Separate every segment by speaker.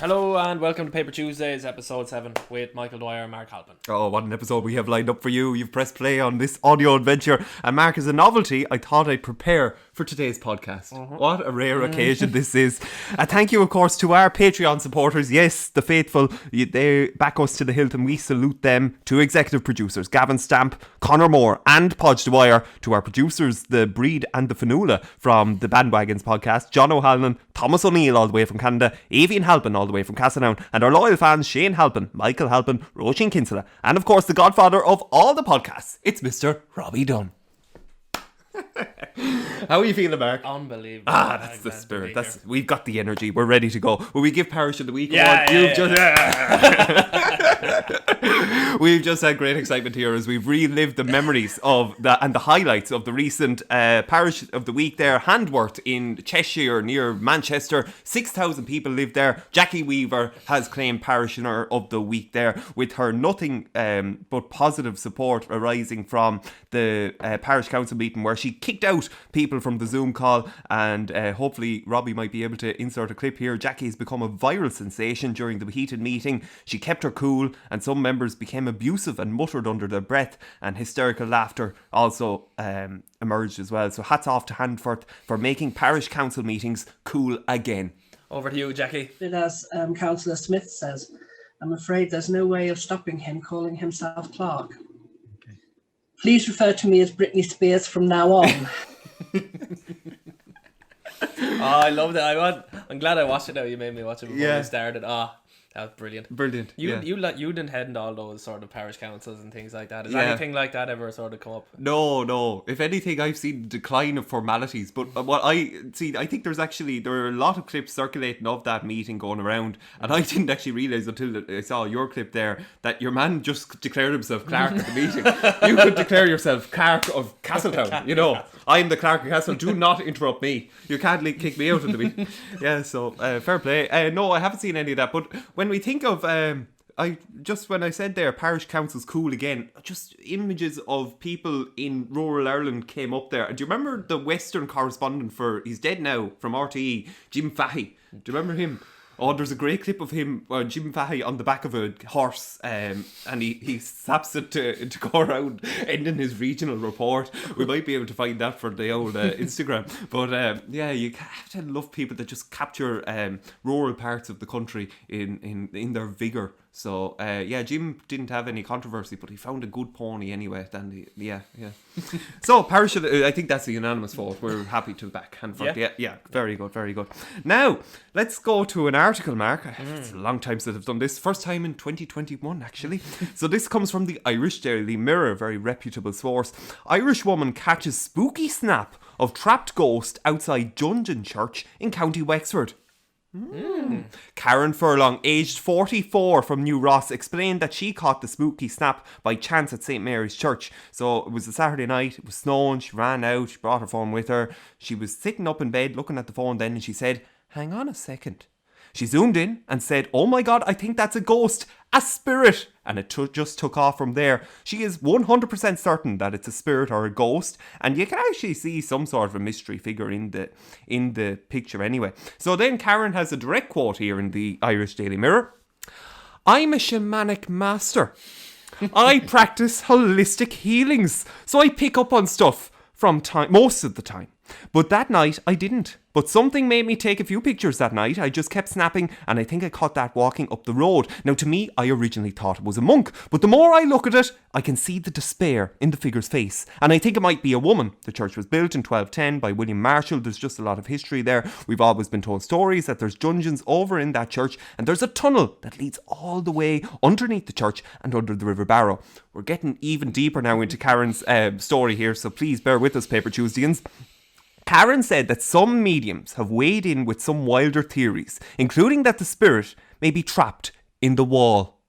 Speaker 1: Hello and welcome to Paper Tuesdays, episode 7 with Michael Dwyer and Mark Halpin.
Speaker 2: Oh, what an episode we have lined up for you. You've pressed play on this audio adventure. And Mark, as a novelty, I thought I'd prepare for today's podcast. What a rare occasion this is. Thank you, of course, to our Patreon supporters. Yes, the faithful. They back us to the hilt and we salute them. To executive producers, Gavin Stamp, Connor Moore and Podge Dwyer. To our producers, The Breed and the Fanula from the Bandwagons podcast, John O'Halloran, Thomas O'Neill all the way from Canada, Avian Halpin all the way from Castletown, and our loyal fans Shane Halpin, Michael Halpin, Roisin Kinsella, and of course the godfather of all the podcasts, it's Mr. Robbie Dunn. How are you feeling, Mark?
Speaker 1: Unbelievable.
Speaker 2: That's the spirit. We've got the energy. We're ready to go. Will we give Parish of the Week? We've just had great excitement here as we've relived the memories of the highlights of the recent Parish of the Week there. Handworth in Cheshire near Manchester. 6,000 people live there. Jackie Weaver has claimed Parisher of the Week there with her nothing but positive support arising from the parish council meeting where she kicked out people from the Zoom call, and hopefully Robbie might be able to insert a clip here. Jackie has become a viral sensation during the heated meeting. She kept her cool and some members became abusive and muttered under their breath, and hysterical laughter also emerged as well. So hats off to Handworth for making parish council meetings cool again.
Speaker 1: Over to you, Jackie.
Speaker 3: As Councillor Smith says, I'm afraid there's no way of stopping him calling himself Clark. Please refer to me as Britney Spears from now on.
Speaker 1: I loved it. I'm glad I watched it now. You made me watch it before we started. That was brilliant.
Speaker 2: Brilliant.
Speaker 1: You didn't head into all those sort of parish councils and things like that. Is anything like that ever sort of come up?
Speaker 2: No. If anything, I've seen decline of formalities. But what I see, I think there are a lot of clips circulating of that meeting going around, and I didn't actually realise until I saw your clip there that your man just declared himself Clark at the meeting. You could declare yourself Clark of Castletown. You know, I'm the Clark of Castletown. Do not interrupt me. You can't kick me out of the meeting. Yeah, so fair play. No, I haven't seen any of that. But when we think of, when I said there, parish council's cool again, just images of people in rural Ireland came up there. Do you remember the Western correspondent he's dead now, from RTE, Jim Fahey? Do you remember him? Oh, there's a great clip of him, Jim Fahey, on the back of a horse, and he saps it to go around ending his regional report. We might be able to find that for the old Instagram. But you have to love people that just capture rural parts of the country in their vigour. So, Jim didn't have any controversy, but he found a good pony anyway. So, Parish, I think that's a unanimous vote. We're happy to back Handworth. Yeah, very good, very good. Now, let's go to an article, Mark. It's a long time since I've done this. First time in 2021, actually. So, this comes from the Irish Daily Mirror, very reputable source. Irish woman catches spooky snap of trapped ghost outside Dungeon Church in County Wexford. Karen Furlong, aged 44 from New Ross, explained that she caught the spooky snap by chance at St. Mary's Church. So it was a Saturday night, it was snowing, she ran out, she brought her phone with her. She was sitting up in bed looking at the phone then, and she said, "Hang on a second." She zoomed in and said, "Oh my God, I think that's a ghost, a spirit." And it just took off from there. She is 100% certain that it's a spirit or a ghost, and you can actually see some sort of a mystery figure in the picture anyway. So then Karen has a direct quote here in the Irish Daily Mirror. "I'm a shamanic master. I practice holistic healings, so I pick up on stuff from time most of the time. But that night I didn't. But something made me take a few pictures that night. I just kept snapping, and I think I caught that walking up the road. Now, to me, I originally thought it was a monk, but the more I look at it, I can see the despair in the figure's face, and I think it might be a woman. The church was built in 1210 by William Marshall. There's just a lot of history there. We've always been told stories that there's dungeons over in that church, and there's a tunnel that leads all the way underneath the church and under the River Barrow." We're getting even deeper now into Karen's story here, so please bear with us, Paper Tuesdayans. Karen said that some mediums have weighed in with some wilder theories, including that the spirit may be trapped in the wall.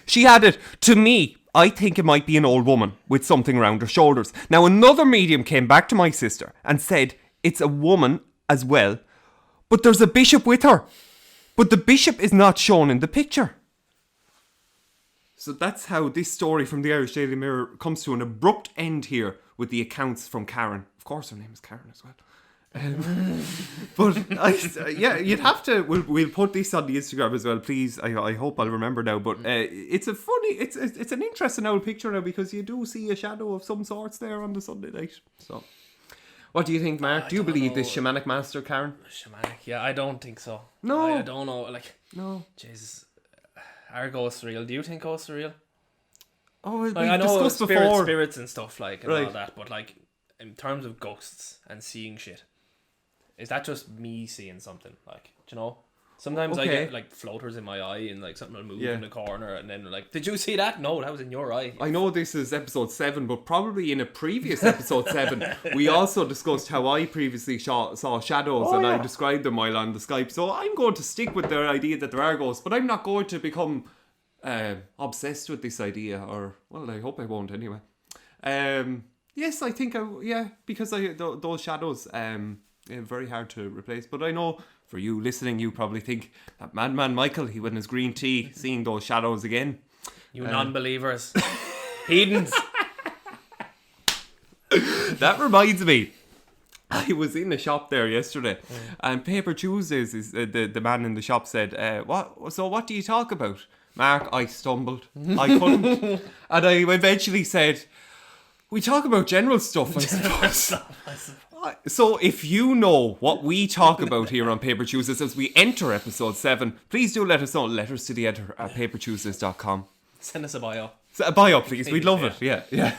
Speaker 2: She added, "To me, I think it might be an old woman with something around her shoulders." Now, another medium came back to my sister and said it's a woman as well, but there's a bishop with her. But the bishop is not shown in the picture. So that's how this story from the Irish Daily Mirror comes to an abrupt end here with the accounts from Karen. Of course, her name is Karen as well. But you'd have to. We'll put this on the Instagram as well, please. I hope I'll remember now. But it's a funny, it's an interesting old picture now, because you do see a shadow of some sorts there on the Sunday night. So, what do you think, Mark? Do you believe this shamanic master, Karen?
Speaker 1: Shamanic? Yeah, I don't think so.
Speaker 2: No,
Speaker 1: I don't know. Like,
Speaker 2: no.
Speaker 1: Jesus, are ghosts real? Do you think ghosts are real?
Speaker 2: Oh, we've
Speaker 1: I know
Speaker 2: discussed before.
Speaker 1: spirits and stuff like and
Speaker 2: Right.
Speaker 1: all that, but like in terms of ghosts and seeing shit, is that just me seeing something? Like, do you know? Sometimes I
Speaker 2: Okay.
Speaker 1: get like floaters in my eye and like something will move
Speaker 2: Yeah.
Speaker 1: in the corner, and then like, did you see that? No, that was in your eye.
Speaker 2: I know this is episode 7, but probably in a previous episode 7, we also discussed how I previously saw shadows, and I described them while on the Skype. So I'm going to stick with the idea that there are ghosts, but I'm not going to become obsessed with this idea, or, well, I hope I won't anyway. Yes, I think, because those shadows, very hard to replace. But I know for you listening, you probably think that Madman Michael, he went his green tea, seeing those shadows again.
Speaker 1: You non-believers, heathens.
Speaker 2: That reminds me, I was in the shop there yesterday, and Paper Tuesdays is the man in the shop said, what do you talk about? Mark, I stumbled. I couldn't. And I eventually said, we talk about general stuff, I suppose. So if you know what we talk about here on Paper Tuesdays as we enter episode 7, please do let us know. Letters to the editor at papertuesdays.com.
Speaker 1: Send us a bio.
Speaker 2: So a bio, please. We'd love it. Yeah.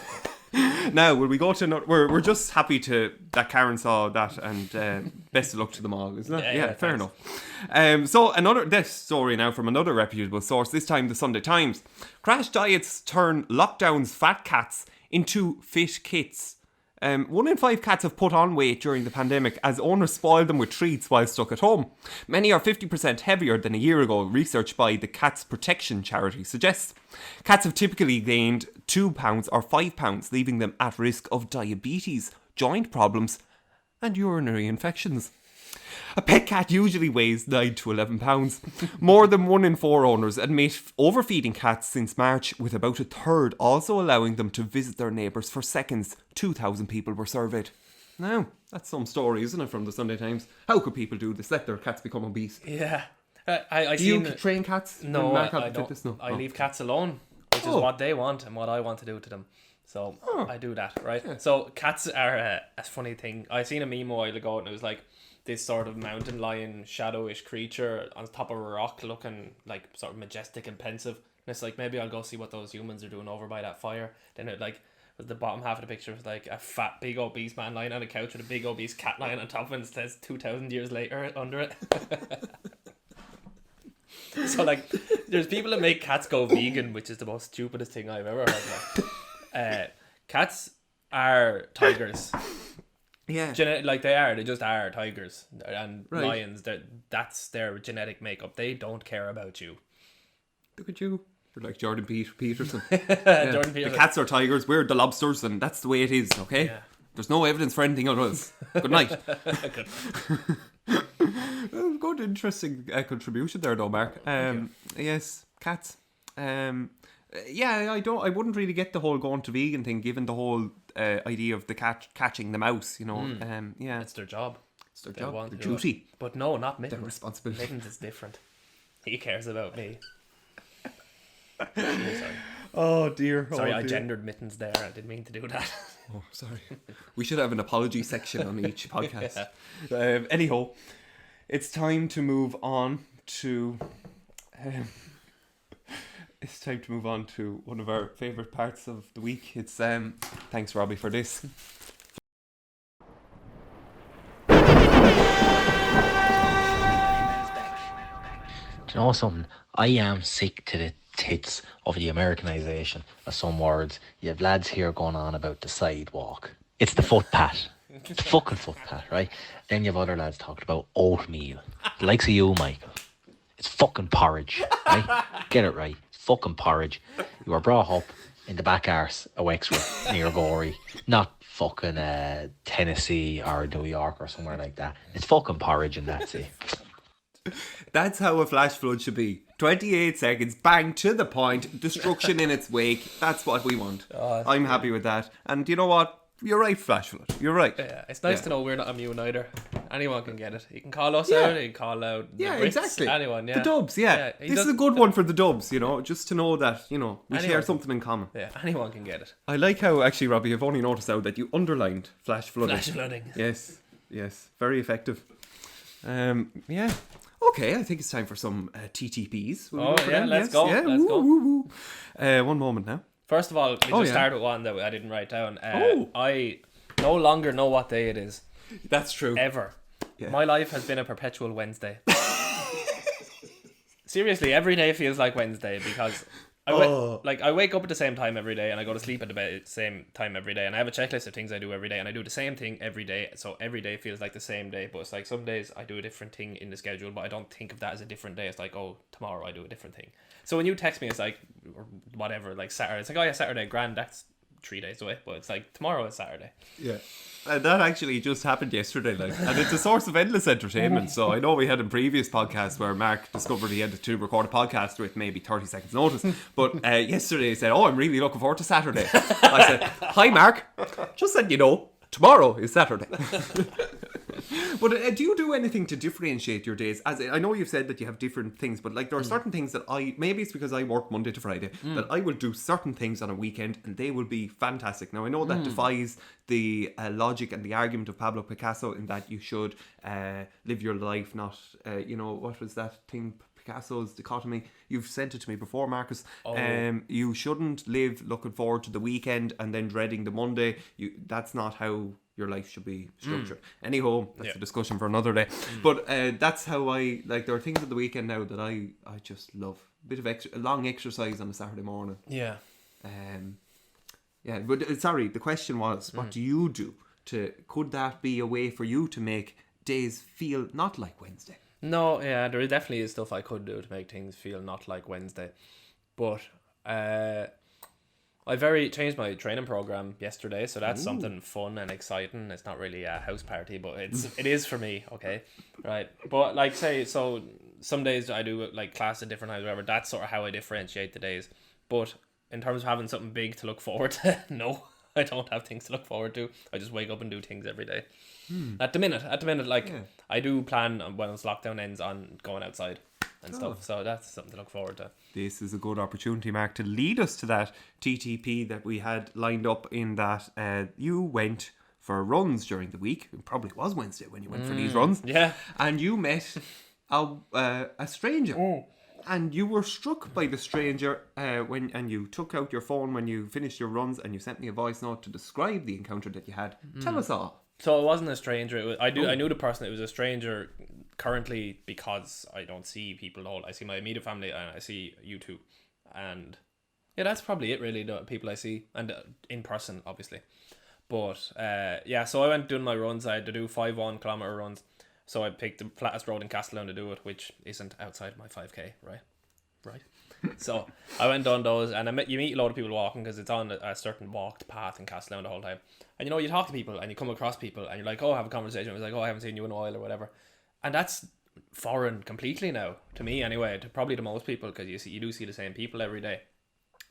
Speaker 2: Now, will we go to... We're just happy that Karen saw that, and best of luck to them all, isn't it? Yeah, fair enough. So this story now from another reputable source, this time the Sunday Times. Crash diets turn lockdowns fat cats into fit kits. 1 in 5 cats have put on weight during the pandemic as owners spoiled them with treats while stuck at home. Many are 50% heavier than a year ago, research by the Cats Protection charity suggests. Cats have typically gained 2 pounds or 5 pounds, leaving them at risk of diabetes, joint problems, and urinary infections. A pet cat usually weighs 9 to 11 pounds. More than 1 in 4 owners admit overfeeding cats since March, with about a third also allowing them to visit their neighbours for seconds. 2,000 people were surveyed. Now, that's some story, isn't it, from the Sunday Times? How could people do this? Let their cats become obese.
Speaker 1: Yeah.
Speaker 2: Do you train cats?
Speaker 1: No, I don't.
Speaker 2: Fitness? No.
Speaker 1: I leave cats alone, which is what they want and what I want to do to them. So I do that, right? Yeah. So cats are a funny thing. I seen a meme a while ago, and it was like this sort of mountain lion, shadowish creature on top of a rock, looking like sort of majestic and pensive. And it's like, maybe I'll go see what those humans are doing over by that fire. Then it like, the bottom half of the picture was like a fat, big, obese man lying on a couch with a big, obese cat lying on top of it, and it says 2,000 years later under it. So like, there's people that make cats go vegan, which is the most stupidest thing I've ever heard of. Cats are tigers.
Speaker 2: Yeah.
Speaker 1: They just are tigers and
Speaker 2: right.
Speaker 1: lions. That's their genetic makeup. They don't care about you.
Speaker 2: Look at you. You're like Jordan Peterson.
Speaker 1: Jordan Peterson.
Speaker 2: The cats are tigers, we're the lobsters, and that's the way it is, okay? Yeah. There's no evidence for anything else. Good night.
Speaker 1: Good.
Speaker 2: Good, interesting contribution there, though, Mark. Yes, cats. I wouldn't really get the whole going to vegan thing, given the whole idea of the cat catching the mouse, you know.
Speaker 1: It's their job.
Speaker 2: It's their job, their duty.
Speaker 1: But no, not Mittens.
Speaker 2: Their responsibility.
Speaker 1: Mittens is different. He cares about me. Sorry.
Speaker 2: Oh dear.
Speaker 1: Sorry, I gendered Mittens there. I didn't mean to do that.
Speaker 2: Oh, sorry. We should have an apology section on each podcast. Anyhow, it's time to move on to... It's time to move on to one of our favourite parts of the week. It's thanks, Robbie, for this.
Speaker 4: Do you know something? I am sick to the tits of the Americanisation of some words. You have lads here going on about the sidewalk. It's the footpath. It's the fucking footpath, right? Then you have other lads talking about oatmeal. The likes of you, Michael. It's fucking porridge, right? Get it right. Fucking porridge. You were brought up in the back arse of Wexford near Gorey, not fucking Tennessee or New York or somewhere like that. It's fucking porridge, and that's it.
Speaker 2: That's how a flash flood should be. 28 seconds, bang, to the point, destruction in its wake. That's what we want. I'm happy with that. And you know what? You're right, Flash Flood. You're right.
Speaker 1: Yeah, it's nice to know we're not immune either. Anyone can get it. You can call us
Speaker 2: Yeah.
Speaker 1: out. You can call out the
Speaker 2: Yeah,
Speaker 1: Brits,
Speaker 2: exactly.
Speaker 1: anyone. Yeah,
Speaker 2: The Dubs, yeah. This is a good one for the Dubs, you know, just to know that, you know, we share something in common.
Speaker 1: Yeah, anyone can get it.
Speaker 2: I like how, actually, Robbie, I've only noticed now that you underlined flash flooding.
Speaker 1: Flash flooding.
Speaker 2: Yes, very effective. Yeah. Okay, I think it's time for some TTPs. Will we go for them?
Speaker 1: Let's go.
Speaker 2: Yeah,
Speaker 1: Let's go.
Speaker 2: woo. One moment now.
Speaker 1: First of all, we just start with one that I didn't write down. I no longer know what day it is.
Speaker 2: That's true.
Speaker 1: Ever.
Speaker 2: Yeah.
Speaker 1: My life has been a perpetual Wednesday. Seriously, every day feels like Wednesday because I wake up at the same time every day and I go to sleep at the same time every day, and I have a checklist of things I do every day and I do the same thing every day, so every day feels like the same day. But it's like some days I do a different thing in the schedule, but I don't think of that as a different day. It's like, oh, tomorrow I do a different thing. So when you text me, it's like, or whatever, like Saturday, it's like, oh yeah, Saturday, grand, that's 3 days away, but it's like tomorrow is Saturday.
Speaker 2: Yeah. And that actually just happened yesterday, like, and it's a source of endless entertainment. So I know we had in previous podcasts where Mark discovered he had to record a podcast with maybe 30 seconds notice, but yesterday he said, oh, I'm really looking forward to Saturday. I said, hi Mark, just letting you know, tomorrow is Saturday. But do you do anything to differentiate your days? As I know you've said that you have different things, but like there are certain things that maybe it's because I work Monday to Friday, that I will do certain things on a weekend and they will be fantastic. Now I know that defies the logic and the argument of Pablo Picasso in that you should live your life, not what was that thing, Picasso's dichotomy? You've sent it to me before, Marcus. You shouldn't live looking forward to the weekend and then dreading the Monday. That's not how your life should be structured. Anyhow, that's a discussion for another day. But that's how I like. There are things at the weekend now that I just love. A bit of a long exercise on a Saturday morning. Yeah. But sorry, the question was, what do you do could that be a way for you to make days feel not like Wednesday?
Speaker 1: No, yeah, there definitely is stuff I could do to make things feel not like Wednesday. But I changed my training program yesterday, so that's something fun and exciting. It's not really a house party, but it is for me, okay? Right. But like so some days I do like class at different times, whatever. That's sort of how I differentiate the days. But in terms of having something big to look forward to, no, I don't have things to look forward to. I just wake up and do things every day. At the minute, I do plan when this lockdown ends on going outside and stuff. So that's something to look forward to.
Speaker 2: This is a good opportunity, Mark, to lead us to that TTP that we had lined up, in that you went for runs during the week. It probably was Wednesday when you went for these runs.
Speaker 1: Yeah.
Speaker 2: And you met a stranger. And you were struck by the stranger and you took out your phone when you finished your runs and you sent me a voice note to describe the encounter that you had. Tell us all.
Speaker 1: So it wasn't a stranger. I knew the person. It was a stranger currently because I don't see people at all. I see my immediate family and I see you two. And yeah, that's probably it really, the people I see. And in person, obviously. But so I went doing my runs. I had to do 5 1 kilometre runs. So I picked the flattest road in Castellown to do it, which isn't outside my 5k, right? So I went on those, and you meet a lot of people walking because it's on a certain walked path in Castellown the whole time. And you talk to people and you come across people and you're like, oh, have a conversation. It was like, oh, I haven't seen you in a while or whatever. And that's foreign completely now, to me anyway, probably to most people, because you do see the same people every day.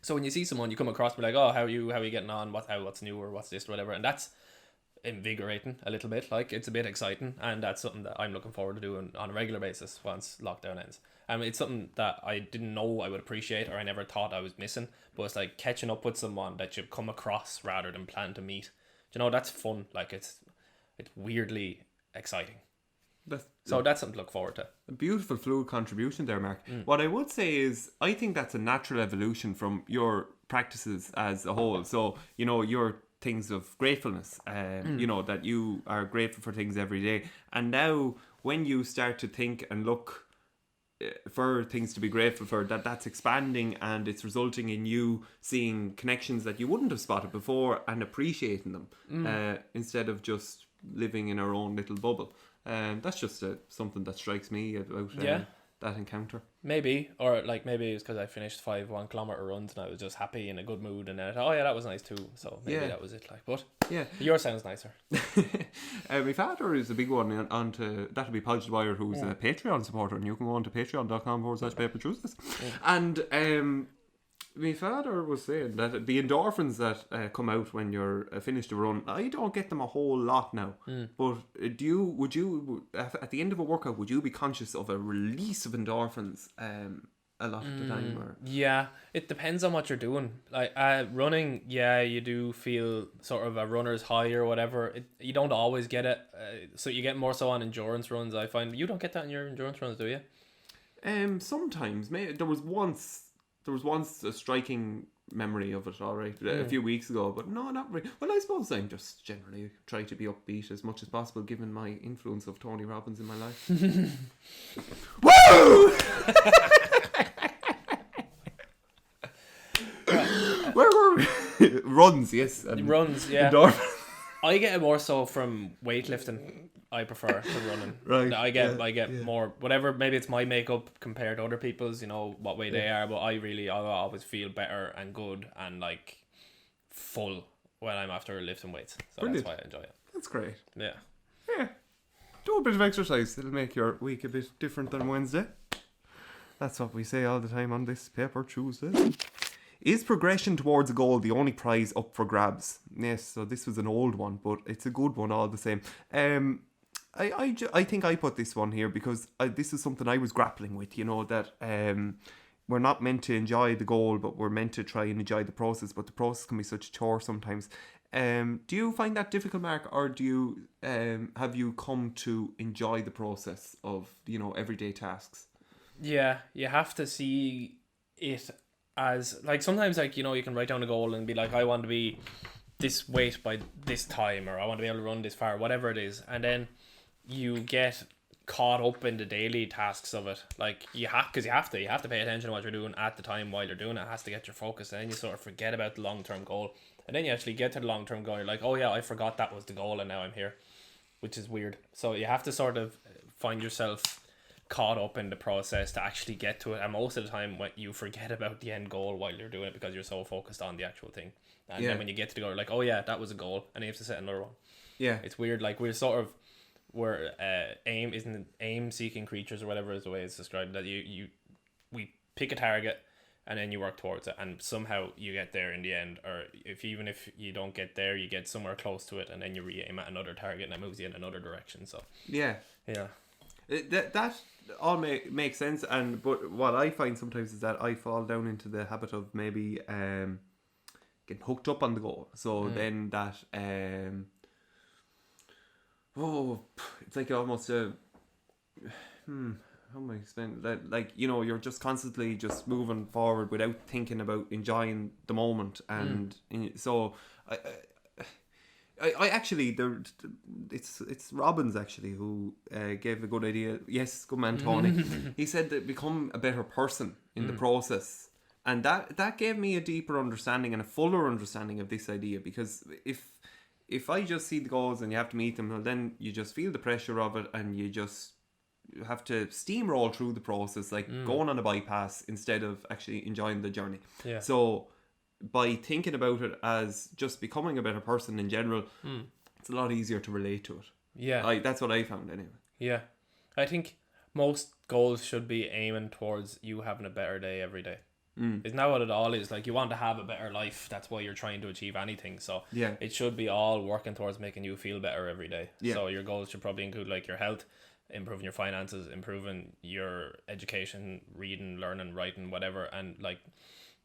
Speaker 1: So when you see someone, you come across, be like, oh, how are you getting on? What's new, or what's this or whatever. And that's invigorating a little bit. Like, it's a bit exciting, and that's something that I'm looking forward to doing on a regular basis once lockdown ends. It's something that I didn't know I would appreciate, or I never thought I was missing, but it's like catching up with someone that you've come across rather than plan to meet. That's fun. Like, it's weirdly exciting. That's something to look forward to.
Speaker 2: A beautiful fluid contribution there, Mark. What I would say is, I think that's a natural evolution from your practices as a whole. So, your things of gratefulness, that you are grateful for things every day. And now when you start to think and look for things to be grateful for, that's expanding, and it's resulting in you seeing connections that you wouldn't have spotted before and appreciating them, instead of just living in our own little bubble. That's just something that strikes me about that encounter.
Speaker 1: Maybe it's because I finished 5 1 kilometre runs and I was just happy, in a good mood, and then I thought, oh yeah, that was nice too. So maybe that was it. But yours sounds nicer.
Speaker 2: My father is a big one onto that'll be Podge Dwyer, who's a Patreon supporter, and you can go on to patreon.com/PaperTruths. And My father was saying that the endorphins that come out when you're finished a run, I don't get them a whole lot now. But would you at the end of a workout, would you be conscious of a release of endorphins a lot of the time? Or?
Speaker 1: Yeah, it depends on what you're doing. Like running, yeah, you do feel sort of a runner's high or whatever. You don't always get it, so you get more so on endurance runs. I find you don't get that in your endurance runs, do you?
Speaker 2: Sometimes. There was once a striking memory of it, all right, a few weeks ago, but no, not really. Well, I suppose I'm just generally try to be upbeat as much as possible, given my influence of Tony Robbins in my life. Woo! Where were we? Runs, yes.
Speaker 1: Runs, yeah.
Speaker 2: Endorphins.
Speaker 1: I get it more so from weightlifting. I prefer to running.
Speaker 2: Right.
Speaker 1: I get more whatever. Maybe it's my makeup compared to other people's. You know what way they are, but I always feel better and good and like full when I'm after lifting weights. So
Speaker 2: Brilliant.
Speaker 1: That's why I enjoy it.
Speaker 2: That's great.
Speaker 1: Yeah.
Speaker 2: Yeah. Do a bit of exercise. It'll make your week a bit different than Wednesday. That's what we say all the time on this Paper Tuesday. Is progression towards a goal the only prize up for grabs? Yes, so this was an old one, but it's a good one all the same. I think I put this one here because this is something I was grappling with, you know, that we're not meant to enjoy the goal, but we're meant to try and enjoy the process, but the process can be such a chore sometimes. Do you find that difficult, Mark, or do you have you come to enjoy the process of, you know, everyday tasks?
Speaker 1: Yeah, you have to see it as like sometimes like, you know, you can write down a goal and be like, I want to be this weight by this time, or I want to be able to run this far, whatever it is, and then you get caught up in the daily tasks of it. Like you have to pay attention to what you're doing at the time while you're doing it. It has to get your focus, and then you sort of forget about the long-term goal, and then you actually get to the long-term goal, you're like, oh yeah, I forgot that was the goal and now I'm here, which is weird. So you have to sort of find yourself caught up in the process to actually get to it, and most of the time when you forget about the end goal while you're doing it because you're so focused on the actual thing, and then when you get to the goal, you're like, oh yeah, that was a goal, and then you have to set another one. It's weird. Like we're aim seeking creatures, or whatever is the way it's described, that we pick a target and then you work towards it, and somehow you get there in the end, or even if you don't get there, you get somewhere close to it, and then you re-aim at another target and it moves you in another direction. So yeah
Speaker 2: that all makes sense, but what I find sometimes is that I fall down into the habit of maybe getting hooked up on the goal. So then that it's like almost a how am I explaining that? Like, you know, you're just constantly just moving forward without thinking about enjoying the moment, and so I actually it's Robbins actually who gave a good idea. Yes, good man Tony. He said that become a better person in the process, and that gave me a deeper understanding and a fuller understanding of this idea, because if I just see the goals and you have to meet them, well, then you just feel the pressure of it and you just have to steamroll through the process, like going on a bypass instead of actually enjoying the journey. So by thinking about it as just becoming a better person in general, it's a lot easier to relate to it. That's what I found anyway.
Speaker 1: I think most goals should be aiming towards you having a better day every day. Isn't that what it all is? Like, you want to have a better life, that's why you're trying to achieve anything, so it should be all working towards making you feel better every day. So your goals should probably include like your health, improving your finances, improving your education, reading, learning, writing, whatever, and like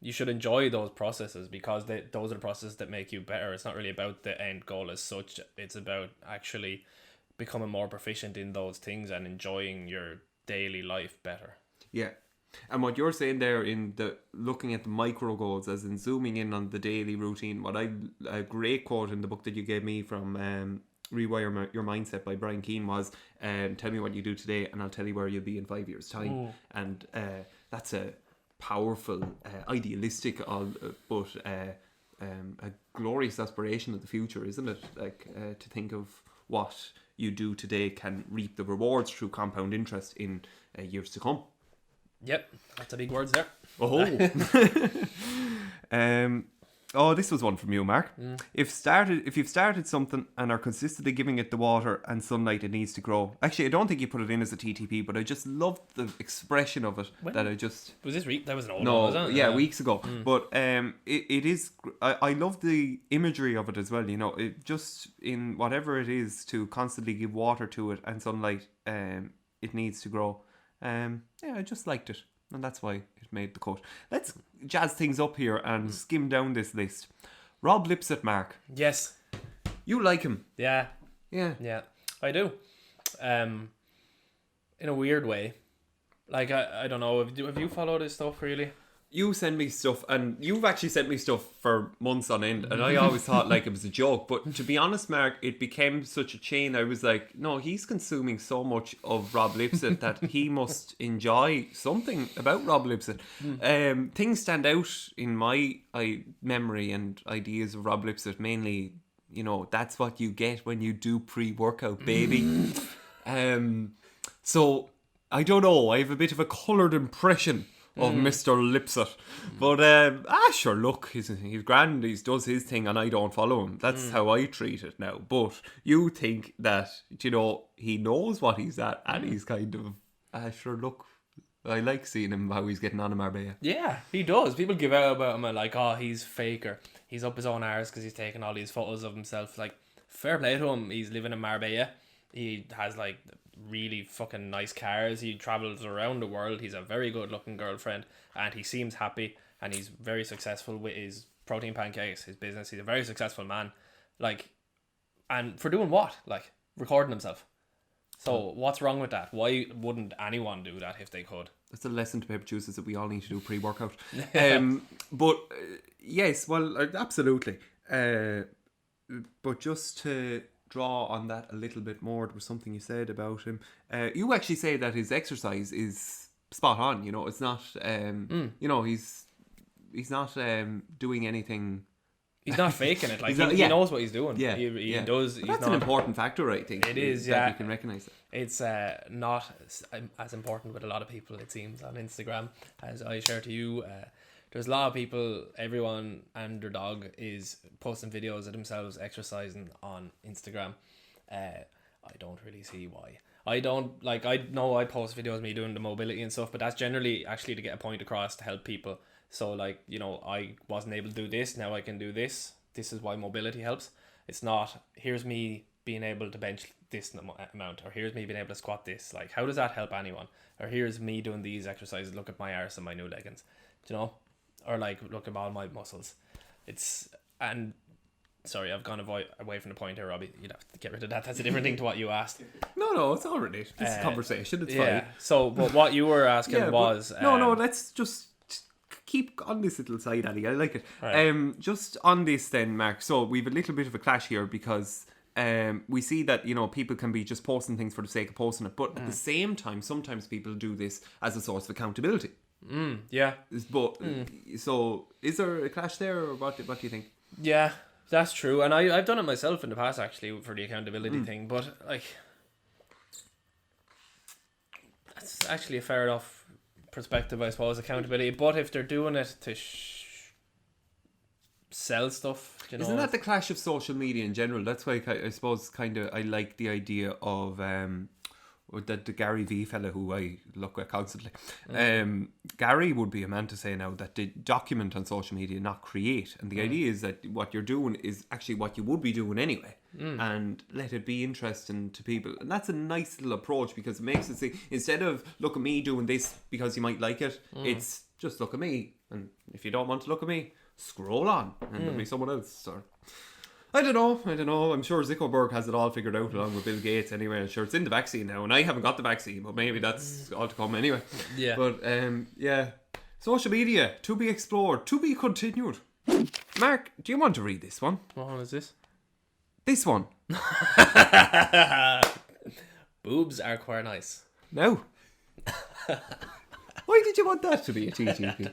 Speaker 1: you should enjoy those processes, because those are the processes that make you better. It's not really about the end goal as such, it's about actually becoming more proficient in those things and enjoying your daily life better.
Speaker 2: And what you're saying there in the looking at the micro goals, as in zooming in on the daily routine, a great quote in the book that you gave me from Rewire Your Mindset by Brian Keane was, tell me what you do today and I'll tell you where you'll be in 5 years time. And that's a powerful, idealistic, but a glorious aspiration of the future, isn't it? Like to think of what you do today can reap the rewards through compound interest in years to come.
Speaker 1: Yep, that's a big words there.
Speaker 2: Oh, this was one from you, Mark. If you've started something and are consistently giving it the water and sunlight it needs to grow. Actually, I don't think you put it in as a TTP, but I just loved the expression of it.
Speaker 1: When?
Speaker 2: That I just...
Speaker 1: Was this that was an old
Speaker 2: No,
Speaker 1: one, wasn't it?
Speaker 2: yeah, weeks ago. But it is... I love the imagery of it as well, you know. It just, in whatever it is, to constantly give water to it and sunlight, it needs to grow. Yeah, I just liked it. And that's why it made the cut. Let's jazz things up here and skim down this list. Rob Lipsett, Mark.
Speaker 1: Yes.
Speaker 2: You like him.
Speaker 1: Yeah.
Speaker 2: Yeah.
Speaker 1: Yeah. I do. In a weird way. Like, I don't know. Have you followed his stuff, really?
Speaker 2: You send me stuff, and you've actually sent me stuff for months on end, and I always thought like it was a joke. But to be honest, Mark, it became such a chain. I was like, no, he's consuming so much of Rob Lipsett that he must enjoy something about Rob Lipsett. Things stand out in my memory and ideas of Rob Lipsett, mainly, you know, that's what you get when you do pre-workout, baby. So, I don't know, I have a bit of a coloured impression of Mr. Lipsett. But, sure, look, he's grand, he does his thing and I don't follow him. That's how I treat it now. But you think that, you know, he knows what he's at and he's kind of, sure, look, I like seeing him, how he's getting on in Marbella.
Speaker 1: Yeah, he does. People give out about him like, oh, he's faker. He's up his own arse because he's taking all these photos of himself. Like, fair play to him. He's living in Marbella. He has, like, really fucking nice cars. He travels around the world. He's a very good looking girlfriend and he seems happy and he's very successful with his protein pancakes, his business. He's a very successful man. Like, and for doing what? Like, recording himself. So what's wrong with that? Why wouldn't anyone do that if they could?
Speaker 2: That's a lesson to paper juices that we all need to do pre-workout. But yes, well, absolutely. But just to draw on that a little bit more, there was something you said about him. You actually say that his exercise is spot on. You know, it's not. You know, he's not doing anything.
Speaker 1: He's not faking it. Like he knows what he's doing. Yeah, he does.
Speaker 2: But that's an important factor, I think.
Speaker 1: It is.
Speaker 2: That you can recognize it.
Speaker 1: It's not as important with a lot of people, it seems, on Instagram, as I share to you. There's a lot of people, everyone and their dog is posting videos of themselves exercising on Instagram. I don't really see why. I know I post videos of me doing the mobility and stuff, but that's generally actually to get a point across to help people. So, like, you know, I wasn't able to do this, now I can do this. This is why mobility helps. It's not, here's me being able to bench this amount, or here's me being able to squat this. Like, how does that help anyone? Or here's me doing these exercises, look at my arse and my new leggings. Do you know? Or like, look at all my muscles. Sorry, I've gone away from the point here, Robbie. You'd have to get rid of that. That's a different thing to what you asked.
Speaker 2: No, it's all right. This is a conversation. It's fine.
Speaker 1: So, but what you were asking was...
Speaker 2: No, let's just keep on this little side alley. I like it.
Speaker 1: Right.
Speaker 2: Just on this then, Mark. So we've a little bit of a clash here because we see that, you know, people can be just posting things for the sake of posting it. But at the same time, sometimes people do this as a source of accountability.
Speaker 1: Yeah.
Speaker 2: But so is there a clash there, or what do you think?
Speaker 1: Yeah, that's true. And I've done it myself in the past, actually, for the accountability thing. But, like, that's actually a fair enough perspective, I suppose, accountability. But if they're doing it to sell stuff, you know,
Speaker 2: isn't that the clash of social media in general? That's why I suppose I like the idea of the Gary V fella who I look at constantly. Gary would be a man to say now that they document on social media, not create. And the idea is that what you're doing is actually what you would be doing anyway. And let it be interesting to people. And that's a nice little approach, because it makes it say, instead of look at me doing this because you might like it, it's just look at me. And if you don't want to look at me, scroll on and there'll be someone else. Or I don't know. I'm sure Zuckerberg has it all figured out along with Bill Gates anyway. I'm sure it's in the vaccine now, and I haven't got the vaccine, but maybe that's all to come anyway.
Speaker 1: Yeah.
Speaker 2: But yeah, social media to be explored, to be continued. Mark, do you want to read this one?
Speaker 1: What one is this?
Speaker 2: This one.
Speaker 1: Boobs are quite nice.
Speaker 2: No. Why did you want that to be a TTP?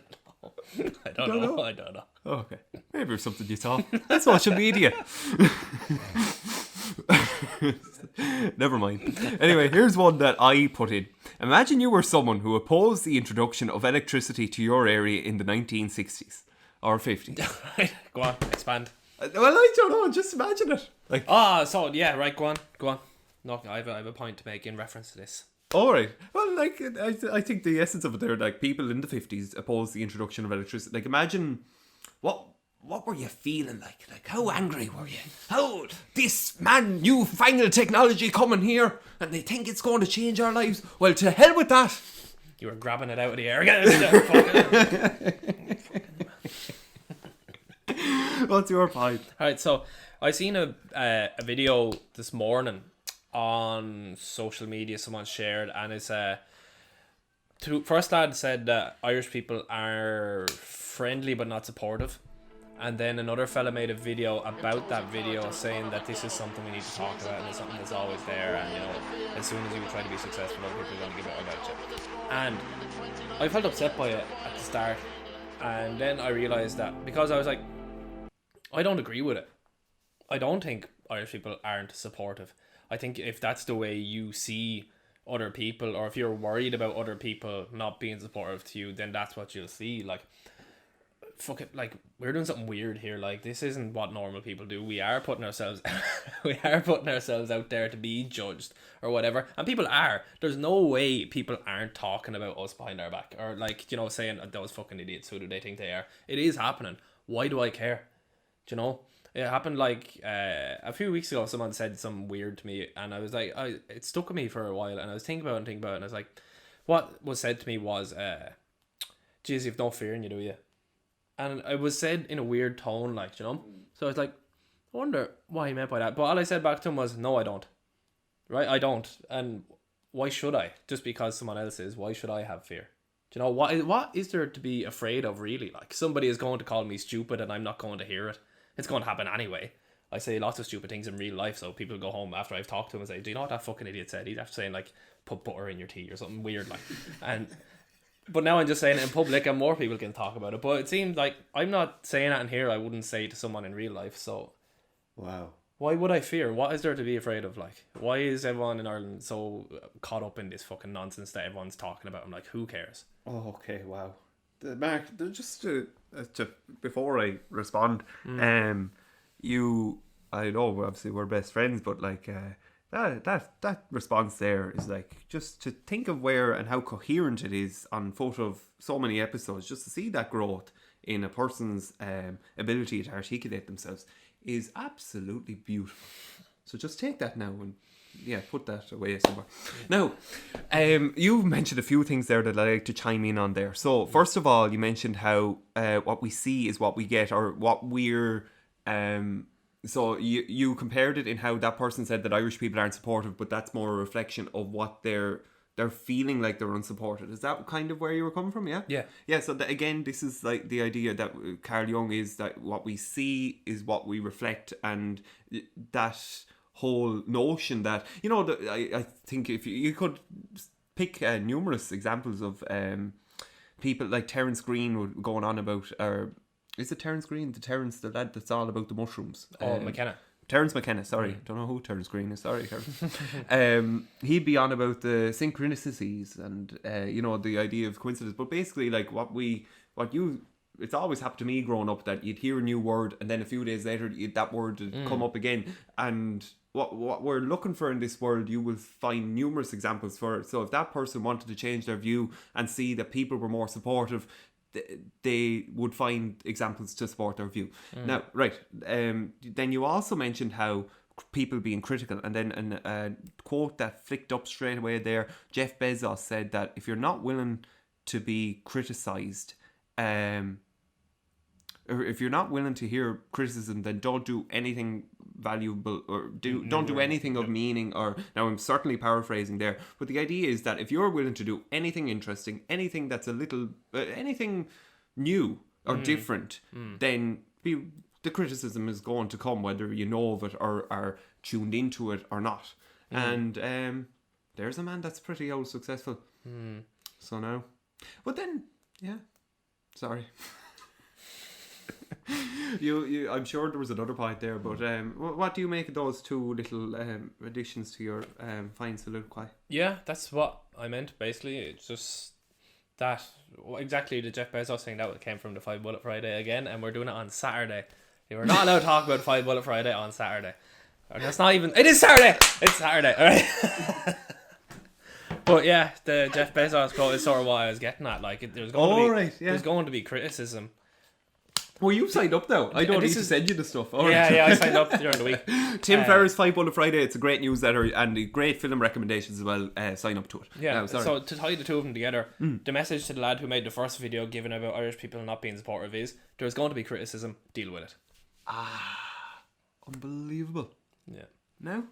Speaker 1: I don't know.
Speaker 2: Okay. Maybe it's something you saw. That's social media. Never mind. Anyway, here's one that I put in. Imagine you were someone who opposed the introduction of electricity to your area in the 1960s. or 50?
Speaker 1: Right, go on, expand.
Speaker 2: Well, I don't know. Just imagine it. Like,
Speaker 1: So yeah, right. Go on. No, I have a point to make in reference to this.
Speaker 2: all right. Well, like, I think the essence of it there, like, people in the 50s opposed the introduction of electricity. Like, imagine what were you feeling like? Like, how angry were you? How this newfangled technology coming here and they think it's going to change our lives? Well, to hell with that.
Speaker 1: You were grabbing it out of the air.
Speaker 2: What's your point?
Speaker 1: Alright, so I seen a video this morning on social media someone shared, and it's first lad said that Irish people are friendly but not supportive, and then another fella made a video about that video saying that this is something we need to talk about and it's something that's always there, and as soon as you try to be successful, other people are going to give it about you. And I felt upset by it at the start, and then I realised that because I was like, I don't agree with it. I don't think Irish people aren't supportive. I think if that's the way you see other people, or if you're worried about other people not being supportive to you, then that's what you'll see. Like, fuck it, like, we're doing something weird here. Like, this isn't what normal people do. We are putting ourselves out there to be judged or whatever, and people are. There's no way people aren't talking about us behind our back, or like, saying those fucking idiots, who do they think they are? It is happening. Why do I care? Do you know? It happened like a few weeks ago. Someone said something weird to me, and I was like, it stuck with me for a while, and I was thinking about it, and I was like, what was said to me was, geez, you've no fear in you, do you? And it was said in a weird tone, like, So I was like, I wonder what he meant by that. But all I said back to him was, no, I don't. Right? I don't. And why should I? Just because someone else is, why should I have fear? Do you know, what is there to be afraid of, really? Like, somebody is going to call me stupid and I'm not going to hear it. It's going to happen anyway. I say lots of stupid things in real life, so people go home after I've talked to him and say, do you know what that fucking idiot said? He's after saying, like, put butter in your tea or something weird, like. But now I'm just saying it in public and more people can talk about it. But it seems like I'm not saying that in here. I wouldn't say to someone in real life, so.
Speaker 2: Wow.
Speaker 1: Why would I fear? What is there to be afraid of? Like, why is everyone in Ireland so caught up in this fucking nonsense that everyone's talking about? I'm like, who cares?
Speaker 2: Oh, okay, wow. Mark, just to before I respond, I know obviously we're best friends, but like that response there is like, just to think of where and how coherent it is on foot of so many episodes, just to see that growth in a person's ability to articulate themselves is absolutely beautiful. So just take that now and put that away somewhere. Now, you mentioned a few things there that I'd like to chime in on there. So first of all, you mentioned how what we see is what we get, or what we're so you compared it in how that person said that Irish people aren't supportive, but that's more a reflection of what they're feeling like they're unsupported. Is that kind of where you were coming from? Yeah. So again, this is like the idea that Carl Jung is that what we see is what we reflect, and that whole notion that, I think if you could pick numerous examples of people like Terence Green going on about, or is it Terence Green? The lad that's all about the mushrooms.
Speaker 1: McKenna.
Speaker 2: Terence McKenna, sorry. Don't know who Terence Green is, sorry, Terence. He'd be on about the synchronicities and, the idea of coincidence. But basically, like, it's always happened to me growing up that you'd hear a new word and then a few days later that word would come up again. And what we're looking for in this world, you will find numerous examples for it. So if that person wanted to change their view and see that people were more supportive, they would find examples to support their view. Now, right, then you also mentioned how people being critical, and then a quote that flicked up straight away there, Jeff Bezos said that if you're not willing to be criticised, or if you're not willing to hear criticism, then don't do anything valuable, or don't do anything of meaning. Or now I'm certainly paraphrasing there, but the idea is that if you're willing to do anything interesting, anything that's a little anything new or different, then the criticism is going to come, whether you know of it or are tuned into it or not. And there's a man that's pretty old successful. So now, but then sorry. You I'm sure there was another point there, but what do you make of those two little additions to your fine soliloquy?
Speaker 1: Yeah, that's what I meant basically. It's just exactly the Jeff Bezos thing that came from the 5 Bullet Friday again, and we're doing it on Saturday. You were not allowed to talk about 5 Bullet Friday on Saturday. Or that's not even. It is Saturday. It's Saturday. All right. But yeah, the Jeff Bezos quote is sort of what I was getting at. Like, there's going to be criticism.
Speaker 2: Well, you've signed up now. I don't need to send you the stuff.
Speaker 1: Yeah, I signed up during the week.
Speaker 2: Tim Ferriss' 5 Bullet Friday. It's a great newsletter and great film recommendations as well. Sign up to it.
Speaker 1: Yeah, so to tie the two of them together, the message to the lad who made the first video giving about Irish people not being supportive is, there's going to be criticism, deal with it.
Speaker 2: Unbelievable.
Speaker 1: Yeah.
Speaker 2: Now?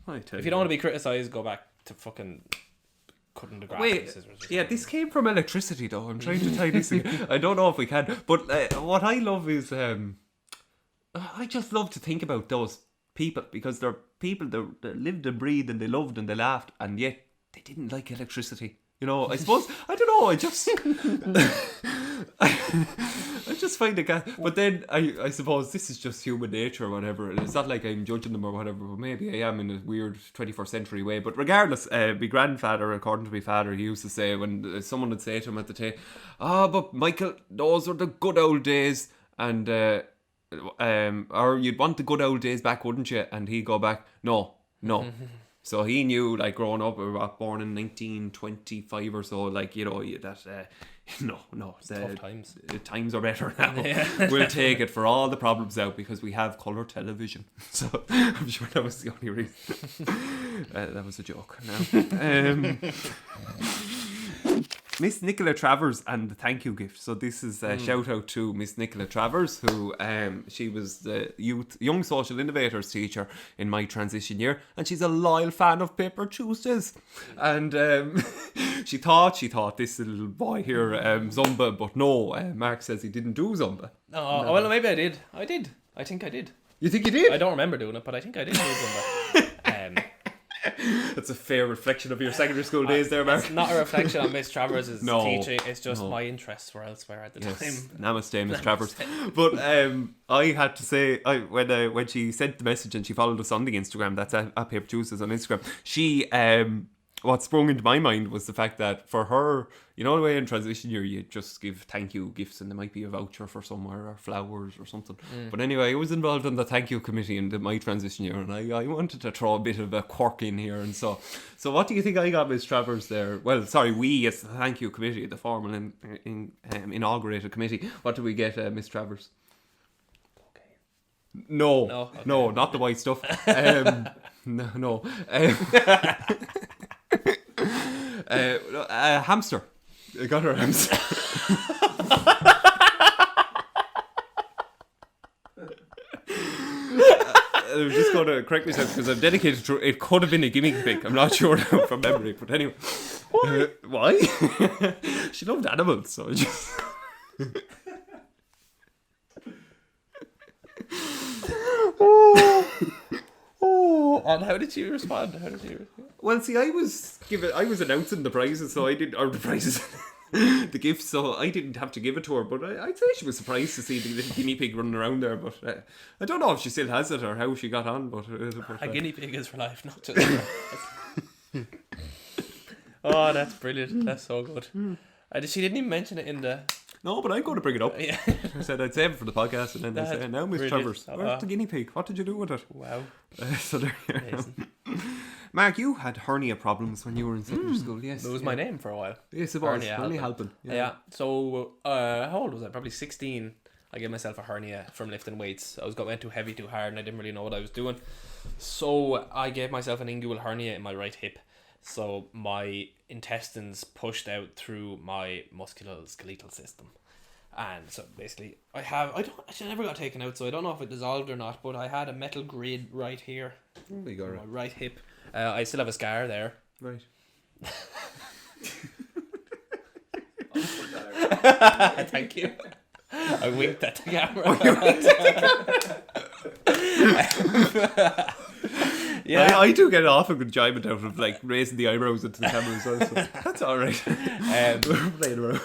Speaker 1: If you don't want to be criticised, go back to fucking cutting the grass.
Speaker 2: Wait, yeah, this came from electricity though. I'm trying to tie this again. I don't know if we can, but what I love is I just love to think about those people, because they're people that lived and breathed and they loved and they laughed, and yet they didn't like electricity. You know, I suppose, I don't know, I just find it, but then I suppose this is just human nature or whatever, and it's not like I'm judging them or whatever, but maybe I am in a weird 21st century way. But regardless, my grandfather, according to my father, he used to say, when someone would say to him at the time, but Michael, those are the good old days, and or you'd want the good old days back, wouldn't you? And he'd go back, no. So he knew, like, growing up, we were born in 1925 or so, like, you know, that, no.
Speaker 1: Tough times.
Speaker 2: Times are better now.
Speaker 1: Yeah.
Speaker 2: We'll take it for all the problems out because we have colour television. So I'm sure that was the only reason. That was a joke. No. Miss Nicola Travers and the thank you gift. So this is a shout out to Miss Nicola Travers, who she was the young social innovators teacher in my transition year, and she's a loyal fan of Paper Tuesdays. And she thought this little boy here Zumba, but no, Mark says he didn't do Zumba.
Speaker 1: Oh, well, maybe I did. I think I did.
Speaker 2: You think you did?
Speaker 1: I don't remember doing it, but I think I did do Zumba.
Speaker 2: That's a fair reflection of your secondary school days there, Mark.
Speaker 1: It's not a reflection on Miss Travers' teaching. It's just my interests were elsewhere at the time.
Speaker 2: Namaste, Miss Travers. But I had to say, when she sent the message and she followed us on the Instagram, that's at Paper Tuesdays on Instagram, she what sprung into my mind was the fact that for her, you know, the way in transition year you just give thank you gifts and there might be a voucher for somewhere or flowers or something. But anyway, I was involved in the thank you committee in my transition year, and I wanted to throw a bit of a quirk in here. And so what do you think I got, Miss Travers, there? Well, sorry, we as the thank you committee, the formal inaugurated committee, what do we get, Miss Travers? No, not the white stuff. No. A hamster. I got her a hamster. I'm just going to correct myself because I'm dedicated to it. Could have been a guinea pig. I'm not sure now from memory, but anyway. Why? She loved animals, so I just.
Speaker 1: And how did you respond?
Speaker 2: Well, see, I was announcing the prizes, so I did, or the prizes, the gifts, so I didn't have to give it to her. But I'd say she was surprised to see the little guinea pig running around there. But I don't know if she still has it or how she got on. But
Speaker 1: a guinea pig is for life, not just. Oh, that's brilliant! That's so good. She didn't even mention it in the.
Speaker 2: No, but I'm going to bring it up.
Speaker 1: Yeah.
Speaker 2: I said I'd save it for the podcast, and then they say, now, Miss Travers, where's the guinea pig? What did you do with it?
Speaker 1: Wow.
Speaker 2: So there you go. Mark, you had hernia problems when you were in secondary school, yes.
Speaker 1: It was my name for a while.
Speaker 2: Yes, it was. Hernia helping.
Speaker 1: Yeah. So, how old was I? Probably 16. I gave myself a hernia from lifting weights. I went too heavy, too hard, and I didn't really know what I was doing. So, I gave myself an inguinal hernia in my right hip. So, my intestines pushed out through my musculoskeletal system. And so basically, I never got taken out, so I don't know if it dissolved or not, but I had a metal grid right here.
Speaker 2: Oh, you got it.
Speaker 1: My right hip. I still have a scar there.
Speaker 2: Right.
Speaker 1: Thank you. I winked at the camera. Yeah,
Speaker 2: I do get often enjoyment out of like raising the eyebrows into the camera as well, so that's alright. Playing around.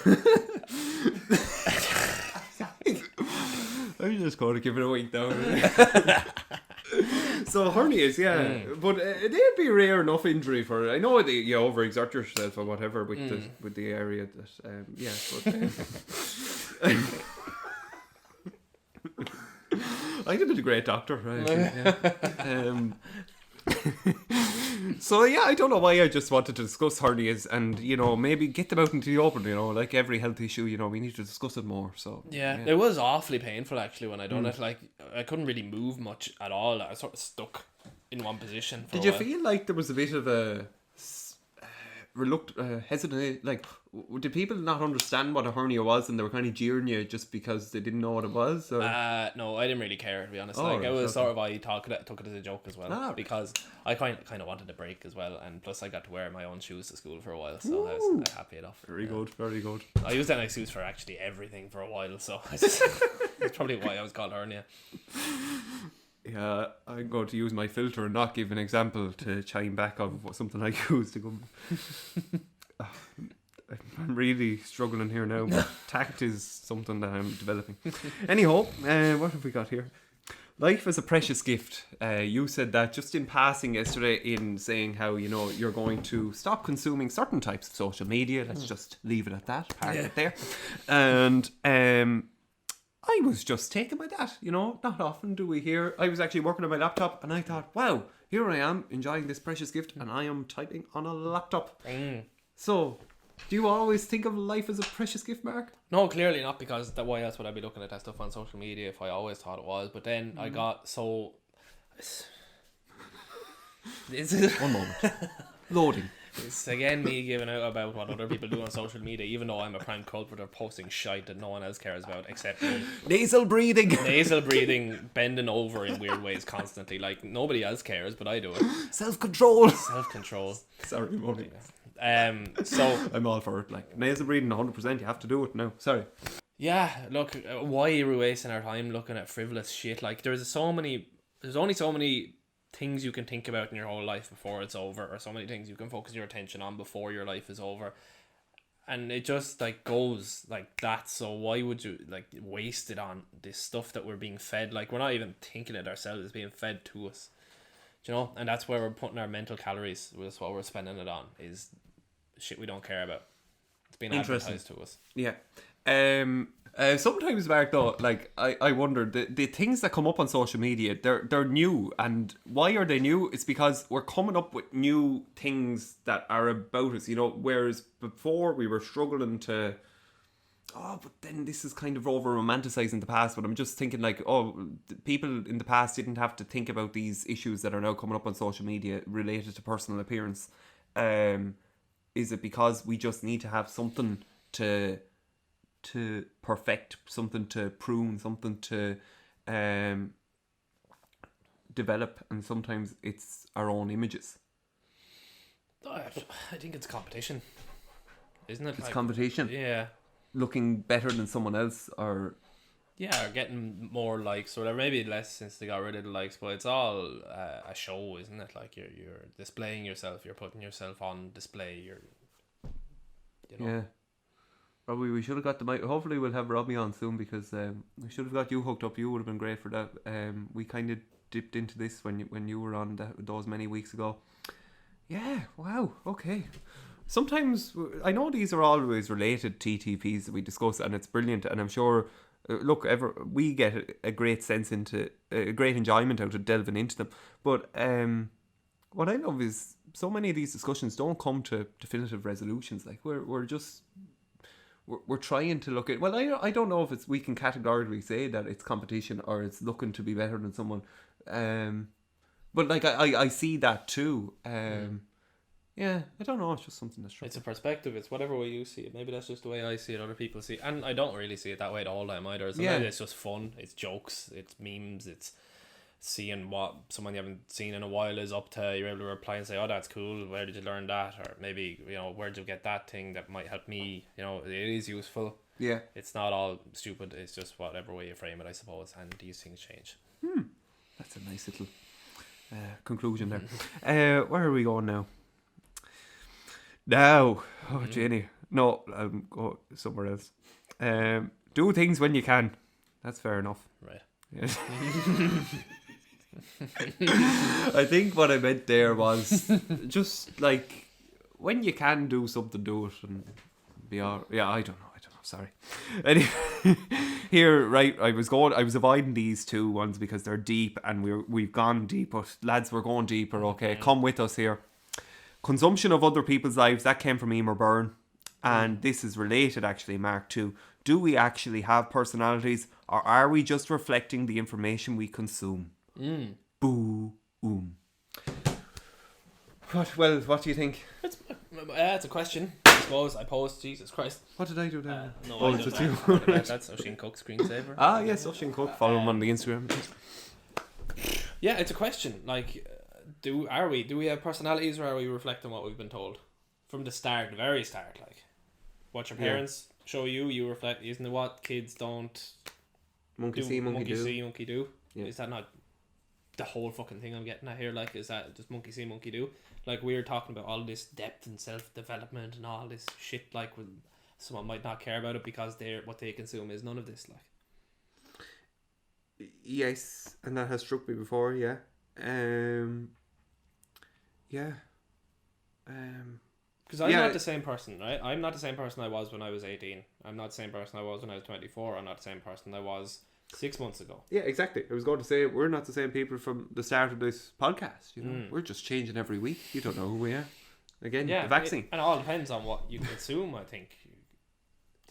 Speaker 2: I'm just going to give it a wink now. So hernias, but they'd be a rare enough injury for it. I know that you overexert yourself or whatever with the area that I'd have been a great doctor, right? So I don't know why I just wanted to discuss hernias and maybe get them out into the open. Like every health issue, we need to discuss it more. So
Speaker 1: it was awfully painful actually when I done it. Like I couldn't really move much at all. I was sort of stuck in one position. Did
Speaker 2: you feel like there was a bit of a hesitant? Like, did people not understand what a hernia was and they were kind of jeering you just because they didn't know what it was? Or?
Speaker 1: No, I didn't really care, to be honest. It was sort of, I took it as a joke as well, because I kind of wanted a break as well, and plus I got to wear my own shoes to school for a while, so I was happy enough.
Speaker 2: Very good.
Speaker 1: I used that excuse for actually everything for a while, so it's probably why I was called hernia.
Speaker 2: Yeah, I'm going to use my filter and not give an example to chime back of something I used to come. I'm really struggling here now. Tact is something that I'm developing. Anyhow, what have we got here? Life is a precious gift. You said that just in passing yesterday in saying how, you're going to stop consuming certain types of social media. Let's just leave it at that, park it there. And I was just taken by that, not often do we hear. I was actually working on my laptop and I thought, wow, here I am enjoying this precious gift and I am typing on a laptop. So, do you always think of life as a precious gift, Mark?
Speaker 1: No, clearly not, because why else would I be looking at that stuff on social media if I always thought it was? But then I got so...
Speaker 2: One moment. Loading.
Speaker 1: It's again me giving out about what other people do on social media, even though I'm a prime culprit of posting shite that no one else cares about except me.
Speaker 2: Nasal breathing,
Speaker 1: bending over in weird ways constantly. Like nobody else cares, but I do it.
Speaker 2: Self-control. Sorry, Molly.
Speaker 1: So
Speaker 2: I'm all for it. Like nasal breathing, 100%. You have to do it now. Sorry.
Speaker 1: Yeah, look, why are we wasting our time looking at frivolous shit? Like there's only so many things you can think about in your whole life before it's over, or so many things you can focus your attention on before your life is over, and it just goes like that. So why would you waste it on this stuff that we're being fed? Like we're not even thinking it ourselves, it's being fed to us, and that's where we're putting our mental calories. That's what we're spending it on, is shit we don't care about. It's being advertised to us.
Speaker 2: Sometimes, Mark, though, I wonder the things that come up on social media, they're new, and why are they new? It's because we're coming up with new things that are about us, whereas before we were struggling to. Oh, but then this is kind of over romanticizing the past. But I'm just thinking people in the past didn't have to think about these issues that are now coming up on social media related to personal appearance. Is it because we just need to have something to perfect, something to prune, something to develop, and sometimes it's our own images?
Speaker 1: I think it's competition, isn't it?
Speaker 2: It's competition.
Speaker 1: Yeah.
Speaker 2: Looking better than someone else, or
Speaker 1: getting more likes or whatever. Maybe less since they got rid of the likes, but it's all a show, isn't it? Like you're displaying yourself, you're putting yourself on display.
Speaker 2: Yeah. Probably we should have got the mic. Hopefully we'll have Robbie on soon, because we should have got you hooked up. You would have been great for that. We kind of dipped into this when you were on those many weeks ago. Yeah, wow, okay. Sometimes, I know these are always related TTPs that we discuss, and it's brilliant, and I'm sure, we get a great sense into, a great enjoyment out of delving into them. But what I love is so many of these discussions don't come to definitive resolutions. Like, we're just... We're trying to look at... Well, I don't know if we can categorically say that it's competition or it's looking to be better than someone. But I see that too. Yeah, I don't know. It's just something that's true.
Speaker 1: It's a perspective. It's whatever way you see it. Maybe that's just the way I see it. Other people see it. And I don't really see it that way the whole time either. Sometimes it's just fun. It's jokes. It's memes. It's seeing what someone you haven't seen in a while is up to. You're able to reply and say, oh, that's cool, where did you learn that? Or maybe, where did you get that thing that might help me? It is useful.
Speaker 2: Yeah, it's
Speaker 1: not all stupid. It's just whatever way you frame it, I suppose, and these things change.
Speaker 2: That's a nice little conclusion there. Where are we going now? Jenny, no, go somewhere else. Do things when you can. That's fair enough.
Speaker 1: Right.
Speaker 2: Yes. I think what I meant there was just like when you can do something, do it and be all. Yeah, I don't know. Sorry. Anyway, here, right? I was avoiding these two ones because they're deep, and we've gone deep. But lads, we're going deeper. Okay, come with us here. Consumption of other people's lives, that came from Emer Byrne, and this is related actually, Mark, to do we actually have personalities, or are we just reflecting the information we consume? Boo. What do you think?
Speaker 1: It's a question, I suppose. I posed. Jesus Christ.
Speaker 2: What did I do there?
Speaker 1: No,
Speaker 2: it's just you.
Speaker 1: That's Oisin Cook screensaver.
Speaker 2: Yes, Oisin Cook. Follow him on the Instagram.
Speaker 1: Yeah, it's a question. Like, do we have personalities, or are we reflecting what we've been told from the start, the very start? Like, what your parents show you reflect. Isn't it what kids don't?
Speaker 2: Monkey see, monkey do.
Speaker 1: Yeah. Is that not the whole fucking thing I'm getting at here? Like, is that just monkey see, monkey do? Like, we're talking about all this depth and self-development and all this shit, like, someone might not care about it because what they consume is none of this, like.
Speaker 2: Yes, and that has struck me before, yeah.
Speaker 1: Because I'm not the same person, right? I'm not the same person I was when I was 18. I'm not the same person I was when I was 24. I'm not the same person I was 6 months ago.
Speaker 2: Yeah, exactly. I was going to say, we're not the same people from the start of this podcast. You know, we're just changing every week. You don't know who we are. Again, the vaccine.
Speaker 1: And it all depends on what you consume, I think.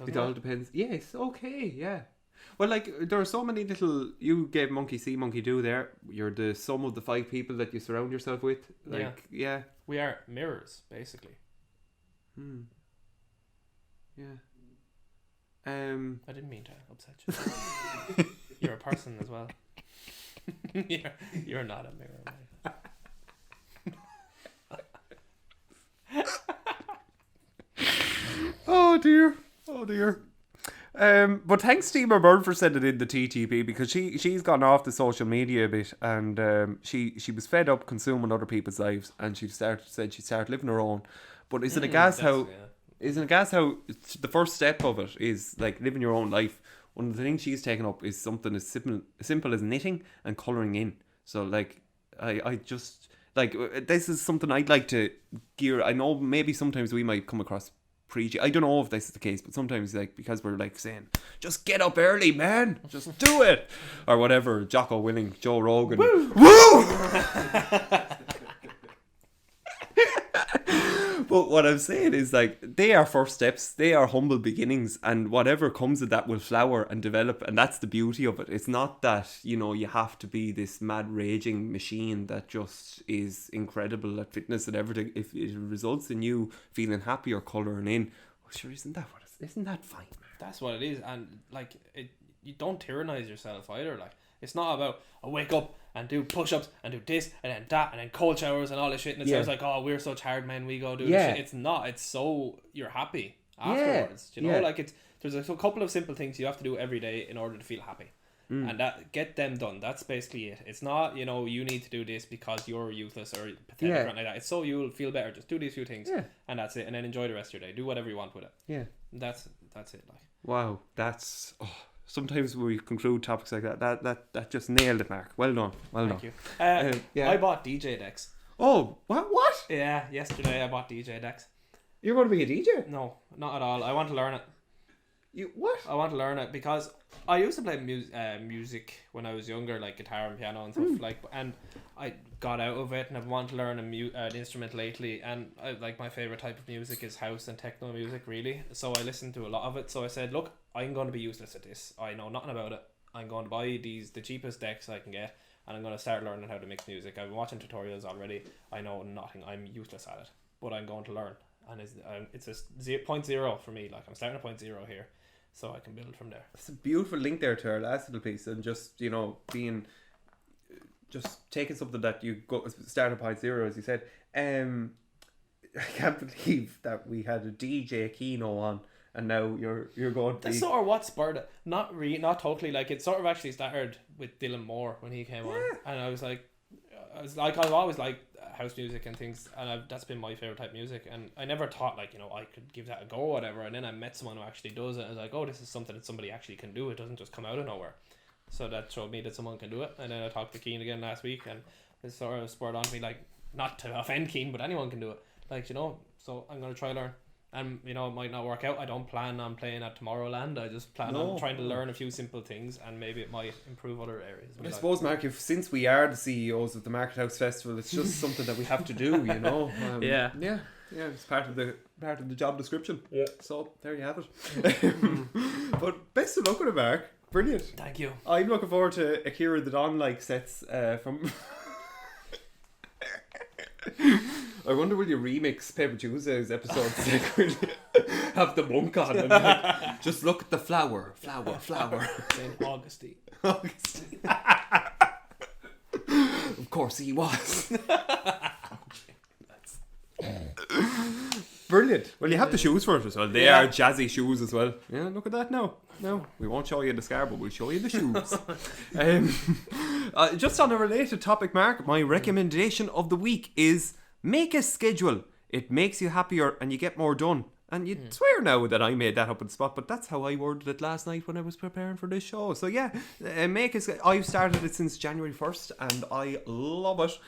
Speaker 2: It all depends. Yes, okay, yeah. Well, like, there are so many little... You gave monkey see, monkey do there. You're the sum of the 5 people that you surround yourself with. Like, yeah.
Speaker 1: We are mirrors, basically.
Speaker 2: Yeah.
Speaker 1: I didn't mean to upset you. You're a person as well. You're not a mirror, mate.
Speaker 2: Oh dear. But thanks to Emer Byrne for sending in the TTP, because she's gone off the social media a bit, and she was fed up consuming other people's lives, and she started living her own. But isn't it gas how the first step of it is like living your own life? One of the things she's taken up is something as simple as knitting and colouring in. So like I just like, this is something I'd like to gear. I know maybe sometimes we might come across preachy. I don't know if this is the case, but sometimes, like, because we're like saying, just get up early, man, just do it, or whatever. Jocko Willink, Joe Rogan, woo! But what I'm saying is, like, they are first steps, they are humble beginnings, and whatever comes of that will flower and develop, and that's the beauty of it. It's not that, you know, you have to be this mad raging machine that just is incredible at fitness and everything. If it results in you feeling happy or colouring in, well, sure, isn't that fine, man?
Speaker 1: That's what it is. And like, you don't tyrannize yourself either. Like, it's not about, I wake up and do push-ups and do this and then that and then cold showers and all this shit, and it sounds like, oh, we're such hard men, we go do this shit. It's not. It's so you're happy afterwards. You know, like, there's a couple of simple things you have to do every day in order to feel happy. And that, get them done. That's basically it. It's not, you know, you need to do this because you're useless or pathetic or anything like that. It's so you'll feel better. Just do these few things, and that's it. And then enjoy the rest of your day. Do whatever you want with it. Yeah, that's it. Like,
Speaker 2: wow, that's. Sometimes we conclude topics like that. That just nailed it, Mark. Well done.
Speaker 1: Thank you. I bought DJ decks.
Speaker 2: Oh, what?
Speaker 1: Yeah, yesterday I bought DJ decks.
Speaker 2: You're going to be a DJ?
Speaker 1: No, not at all. I want to learn it.
Speaker 2: What?
Speaker 1: I want to learn it because I used to play music when I was younger, like guitar and piano and stuff, like, and I got out of it, and I've wanted to learn an instrument lately, and my favorite type of music is house and techno music, really. So I listened to a lot of it. So I said, look, I'm going to be useless at this. I know nothing about it. I'm going to buy the cheapest decks I can get, and I'm going to start learning how to mix music. I've been watching tutorials already. I know nothing. I'm useless at it, but I'm going to learn, and it's a 0.0 for me. Like, I'm starting at 0.0 here, so I can build from there.
Speaker 2: It's a beautiful link there to our last little piece, and just, you know, just taking something that you start at 0.0, as you said. I can't believe that we had a DJ Keno on, and now you're going to.
Speaker 1: That's sort of what spurred it. Not totally. Like, it sort of actually started with Dylan Moore when he came on, and I've always liked house music and things, and that's been my favorite type of music, and I never thought, like, you know, I could give that a go or whatever, and then I met someone who actually does it, and I was like, oh, this is something that somebody actually can do. It doesn't just come out of nowhere. So that showed me that someone can do it. And then I talked to Keane again last week, and it sort of spurred on me, like, not to offend Keane, but anyone can do it. Like, so I'm going to try learn. And, it might not work out. I don't plan on playing at Tomorrowland. I just plan on trying to learn a few simple things, and maybe it might improve other areas.
Speaker 2: But I suppose, Mark, since we are the CEOs of the Market House Festival, it's just something that we have to do,
Speaker 1: Yeah.
Speaker 2: Yeah, it's part of the job description.
Speaker 1: Yeah.
Speaker 2: So there you have it. But best of luck with it, Mark. Brilliant.
Speaker 1: Thank you.
Speaker 2: I'm looking forward to Akira the Don sets from. I wonder will you remix Paper Tuesday's episodes? Have the monk on and just look at the flower.
Speaker 1: Saint Augustine.
Speaker 2: Of course he was. Brilliant. Well, you have the shoes for it as well. They are jazzy shoes as well. Yeah, look at that now. No, we won't show you the scar, but we'll show you the shoes. Just on a related topic, Mark, my recommendation of the week is make a schedule. It makes you happier and you get more done. And you'd swear now that I made that up on the spot, but that's how I worded it last night when I was preparing for this show. So yeah, I've started it since January 1st and I love it.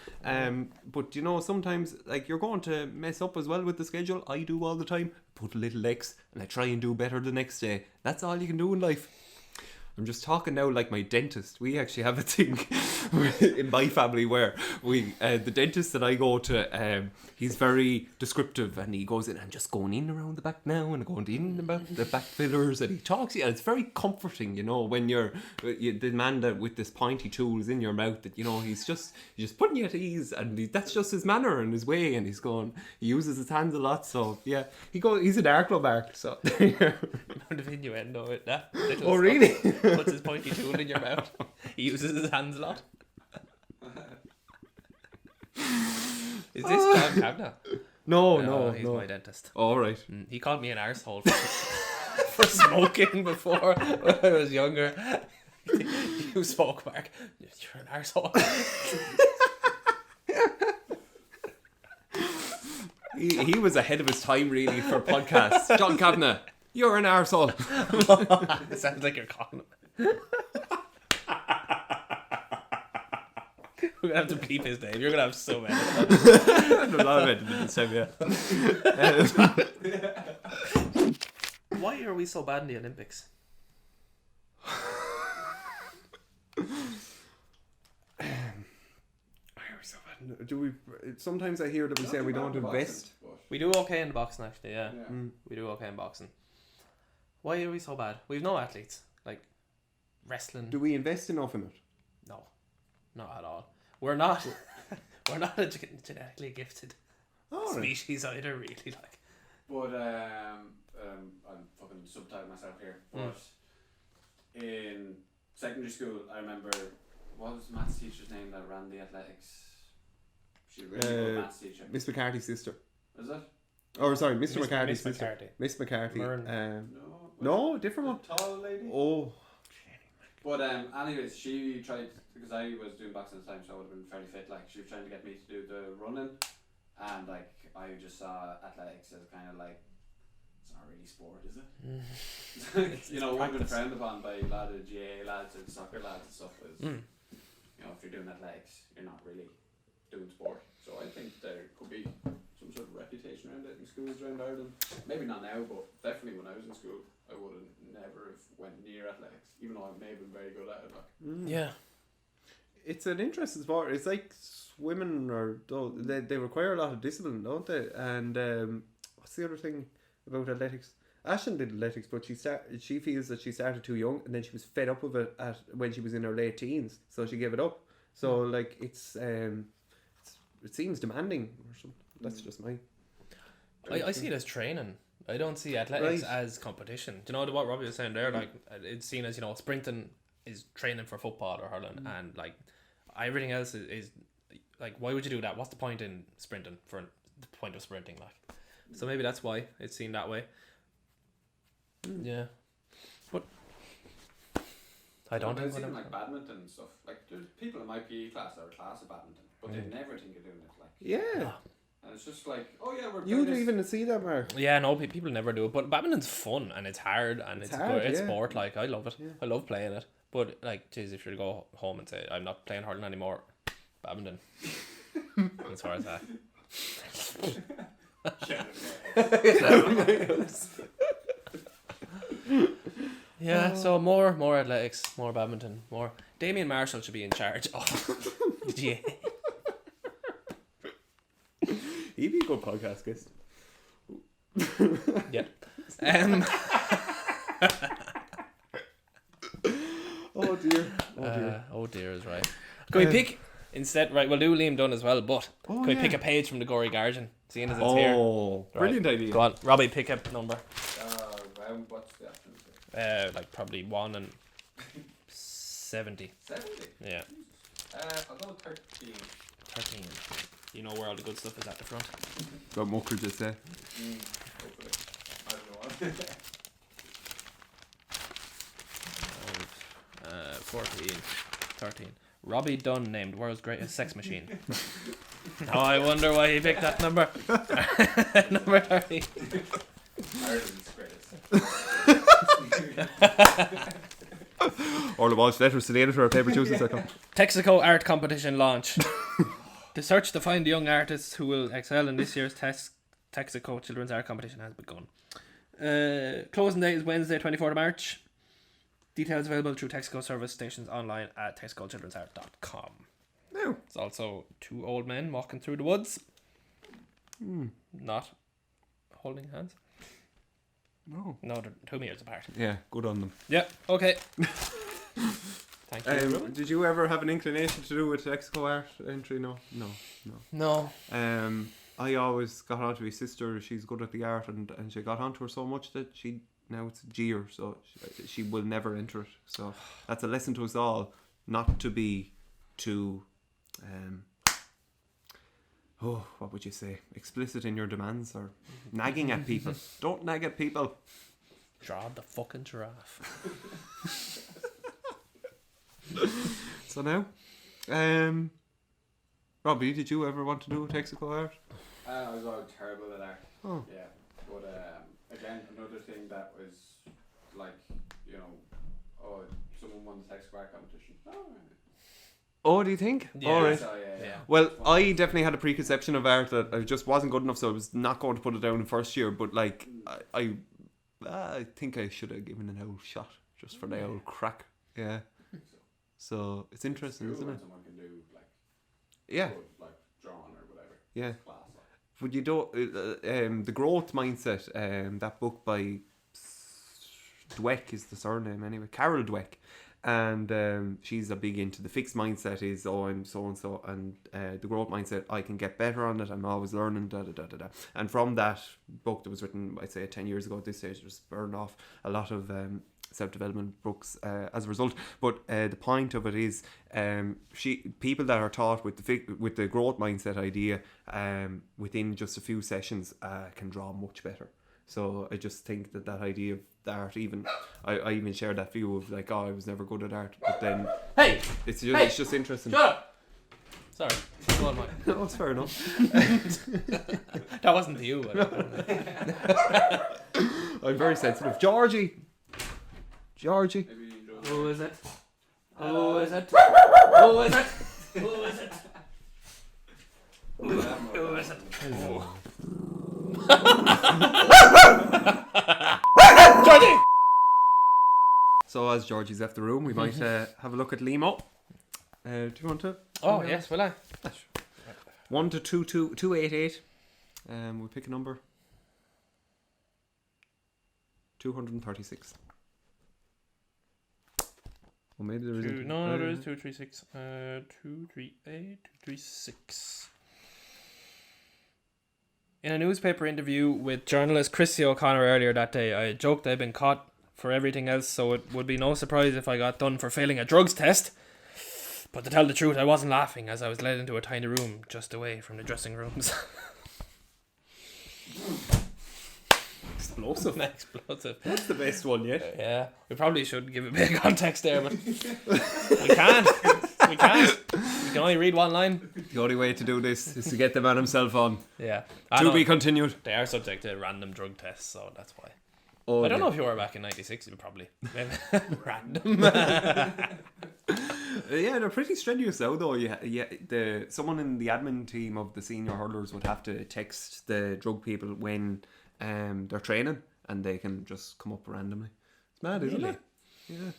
Speaker 2: But sometimes like you're going to mess up as well with the schedule. I do all the time. Put a little X and I try and do better the next day. That's all you can do in life. I'm just talking now like my dentist. We actually have a thing in my family where the dentist that I go to, he's very descriptive and he goes in and just going in around the back now and going in about the back fillers and he talks to you and it's very comforting, when you're the man that with this pointy tools in your mouth that he's just putting you at ease and that's just his manner and his way and he uses his hands a lot, so yeah, he's an art club art, so
Speaker 1: Amount of innuendo with that.
Speaker 2: Oh really?
Speaker 1: Puts his pointy tool in your mouth. He uses his hands a lot. Is this John Kavanagh?
Speaker 2: No,
Speaker 1: he's my dentist.
Speaker 2: All right.
Speaker 1: He called me an arsehole for smoking before when I was younger. You smoke, Mark. You're an arsehole.
Speaker 2: He was ahead of his time really for podcasts. John Kavanagh, you're an arsehole.
Speaker 1: It sounds like you're calling him. We're gonna have to bleep his name. You're gonna have so many.
Speaker 2: A lot of it this time, yeah.
Speaker 1: Why are we so bad in the Olympics?
Speaker 2: Do we? Sometimes I hear that we say we don't invest.
Speaker 1: We do okay in boxing, actually. Yeah. We do okay in boxing. Why are we so bad? We've no athletes like wrestling.
Speaker 2: Do we invest enough in it?
Speaker 1: No, not at all. We're not. We're not a genetically gifted species either, really. Like.
Speaker 5: But I'm fucking subtitle myself here. But in secondary school, I remember what was the maths teacher's name that ran the athletics? She was a really good maths teacher.
Speaker 2: Miss McCarthy's sister.
Speaker 5: Is it?
Speaker 2: Oh, sorry, Mr. McCarthy's
Speaker 1: Miss
Speaker 2: sister.
Speaker 1: McCarthy.
Speaker 2: Miss McCarthy.
Speaker 5: No,
Speaker 2: different one.
Speaker 5: The tall lady.
Speaker 2: Oh.
Speaker 5: But anyways, she tried, because I was doing boxing at the time, so I would have been fairly fit. Like, she was trying to get me to do the running, and like I just saw athletics as kind of like, it's not really sport, is it? It would have been frowned upon by a lot of GA lads and soccer lads and stuff. If you're doing athletics, you're not really doing sport. So I think there could be some sort of reputation around it in schools around Ireland. Maybe not now, but definitely when I was in school, I would have never have went near athletics, even though I may have been very good at it. Like.
Speaker 1: Yeah.
Speaker 2: It's an interesting sport. It's like swimming, they require a lot of discipline, don't they? And what's the other thing about athletics? Ashton did athletics, but she feels that she started too young, and then she was fed up with it when she was in her late teens, so she gave it up. So like it seems demanding or something. That's just my.
Speaker 1: I see it as training. I don't see athletics as competition. Do you know what Robbie was saying there? Like it's seen as sprinting is training for football or hurling, and like everything else is like, why would you do that? What's the point in sprinting for the point of sprinting? Like, so maybe that's why it's seen that way. Yeah, but I don't think
Speaker 5: it's even like badminton and stuff. Like there's people in my PE class that are class of badminton, but they never think of doing it. Like and it's just like, oh yeah, we're.
Speaker 2: You don't even see that, Mark.
Speaker 1: Yeah, no, people never do it. But badminton's fun and it's hard and it's
Speaker 2: hard,
Speaker 1: sport. Like I love it. Yeah. I love playing it. But like, geez, if you were to go home and say I'm not playing hurling anymore, badminton. As far as that. Yeah, so more athletics, more badminton, more. Damien Marshall should be in charge. Oh, yeah.
Speaker 2: He'd be a good podcast guest.
Speaker 1: Yeah.
Speaker 2: Oh dear.
Speaker 1: Oh dear is right. Can we pick instead? Right, we'll do Liam Dunn as well. But can we pick a page from the Gory Guardian? Seeing as it's here.
Speaker 2: Oh, brilliant idea.
Speaker 1: Go on, Robbie. Pick a number.
Speaker 5: What's the options?
Speaker 1: Like probably 1 and 70.
Speaker 5: 70?
Speaker 1: Yeah.
Speaker 5: I'll go with 13.
Speaker 1: 13. You know where all the good stuff is at the front.
Speaker 2: What Mucker just said.
Speaker 5: Hopefully. I don't know.
Speaker 1: 14, 13. Robbie Dunn named world's greatest sex machine. Now I wonder why he picked that number. Number 30.
Speaker 5: Ireland's greatest.
Speaker 2: Or the Walsh letters to the editor of Paper Tuesday.
Speaker 1: Texaco art competition launch. The search to find young artists who will excel in this year's Texaco Children's Art Competition has begun. Closing date is Wednesday, 24th of March. Details available through Texaco service stations online at texacochildrensart.com.
Speaker 2: No.
Speaker 1: It's also 2 old men walking through the woods. Not holding hands.
Speaker 2: No.
Speaker 1: No, they're 2 meters apart.
Speaker 2: Yeah, good on them.
Speaker 1: Yeah, okay. Thank you.
Speaker 2: Did you ever have an inclination to do with Texaco art entry? No.
Speaker 1: No.
Speaker 2: I always got on to my sister. She's good at the art, and she got onto her so much that now it's a G'er, so she will never enter it. So that's a lesson to us all, not to be too what would you say, explicit in your demands or nagging at people. Don't nag at people.
Speaker 1: Draw the fucking giraffe.
Speaker 2: So now, Robbie, did you ever want to do Texaco art?
Speaker 5: I was always terrible at art.
Speaker 2: Oh.
Speaker 5: Yeah, but again, another thing that was like, someone won the Texaco art competition.
Speaker 2: Oh, do you think?
Speaker 1: Yeah.
Speaker 2: All right.
Speaker 5: So, yeah.
Speaker 2: Well, I definitely had a preconception of art that I just wasn't good enough, so I was not going to put it down in first year. But like, I think I should have given it an old shot just for the old crack. Yeah. So it's interesting, isn't it?
Speaker 5: Someone can do like
Speaker 2: Yeah.
Speaker 5: good, like drawing or whatever.
Speaker 2: Yeah.
Speaker 5: It's class.
Speaker 2: Would you do the growth mindset? That book by Dweck is the surname anyway. Carol Dweck. And she's a big into the fixed mindset is I'm so and so, and the growth mindset, I can get better on it, I'm always learning, and from that book that was written, I'd say 10 years ago at this stage, just burned off a lot of self-development books as a result. But the point of it is people that are taught with the growth mindset idea within just a few sessions can draw much better. So I just think that idea of the art, even I even share that view of like, I was never good at art, but then it's just interesting.
Speaker 1: Shut up! Sorry. Go on, Mike.
Speaker 2: No, it's fair enough.
Speaker 1: That wasn't to you.
Speaker 2: I'm very sensitive. Georgie.
Speaker 1: Who is it? Who is it? Who is it? Who is it? Who is it? Georgie!
Speaker 2: So as Georgie's left the room, we might have a look at Limo. Do you want to?
Speaker 1: Oh yes, will I?
Speaker 2: 1 to 288. We'll pick a number. 236. Well, maybe there isn't.
Speaker 1: No, there is 236. 238, 236. In a newspaper interview with journalist Chrissy O'Connor earlier that day, I joked I'd been caught for everything else, so it would be no surprise if I got done for failing a drugs test. But to tell the truth, I wasn't laughing as I was led into a tiny room just away from the dressing rooms.
Speaker 2: Explosive.
Speaker 1: That's
Speaker 2: the best one yet.
Speaker 1: Yeah, we probably should give a bit of context there, but we can't. We can only read one line.
Speaker 2: The only way to do this is to get the man himself on.
Speaker 1: Yeah.
Speaker 2: To be continued.
Speaker 1: They are subject to random drug tests, so that's why.
Speaker 2: Oh,
Speaker 1: I don't know if you were back in '96. You probably random.
Speaker 2: Yeah, they're pretty strenuous now, though. Someone in the admin team of the senior hurlers would have to text the drug people when they're training, and they can just come up randomly. It's mad, isn't it? Yeah.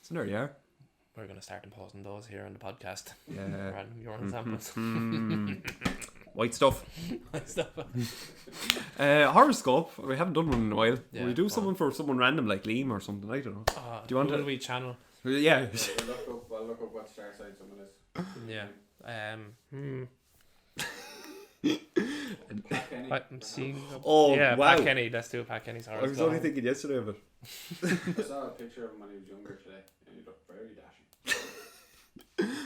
Speaker 2: So there you are.
Speaker 1: We're going to start imposing those here on the podcast.
Speaker 2: Yeah.
Speaker 1: Random urine samples.
Speaker 2: White stuff. Horoscope. We haven't done one in a while.
Speaker 1: Yeah,
Speaker 2: we do someone for someone random like Liam or something. I don't know. Do you want
Speaker 1: who
Speaker 2: to?
Speaker 1: do we channel?
Speaker 2: Yeah.
Speaker 5: I'll look up what star sign someone is.
Speaker 1: Yeah. I'm seeing.
Speaker 2: Oh,
Speaker 1: yeah,
Speaker 2: wow.
Speaker 1: Pat Kenny. Let's do Pat Kenny's horoscope.
Speaker 2: I was only thinking yesterday of it.
Speaker 5: I saw a picture of him when he was younger today, and he looked very dashing.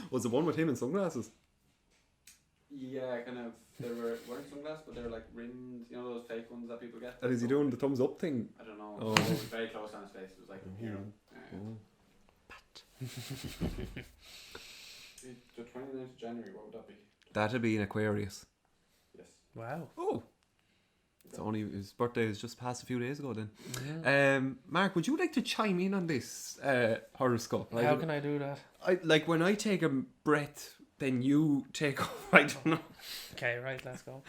Speaker 2: Was the one with him in sunglasses?
Speaker 5: Yeah, kind of. They weren't sunglasses, but they were like rimmed, you know, those fake ones that people get.
Speaker 2: And is he doing the thumbs up thing?
Speaker 5: I don't know.
Speaker 2: Oh.
Speaker 5: It was very close on his face. It was like, you know. The 29th of January, what would that be?
Speaker 2: That'd be an Aquarius.
Speaker 5: Yes.
Speaker 1: Wow.
Speaker 2: Oh. It's only his birthday is just past a few days ago then.
Speaker 1: Yeah.
Speaker 2: Mark, would you like to chime in on this horoscope?
Speaker 1: How can I do that?
Speaker 2: Like when I take a breath, then you take off. I don't know.
Speaker 1: Okay, right, let's go.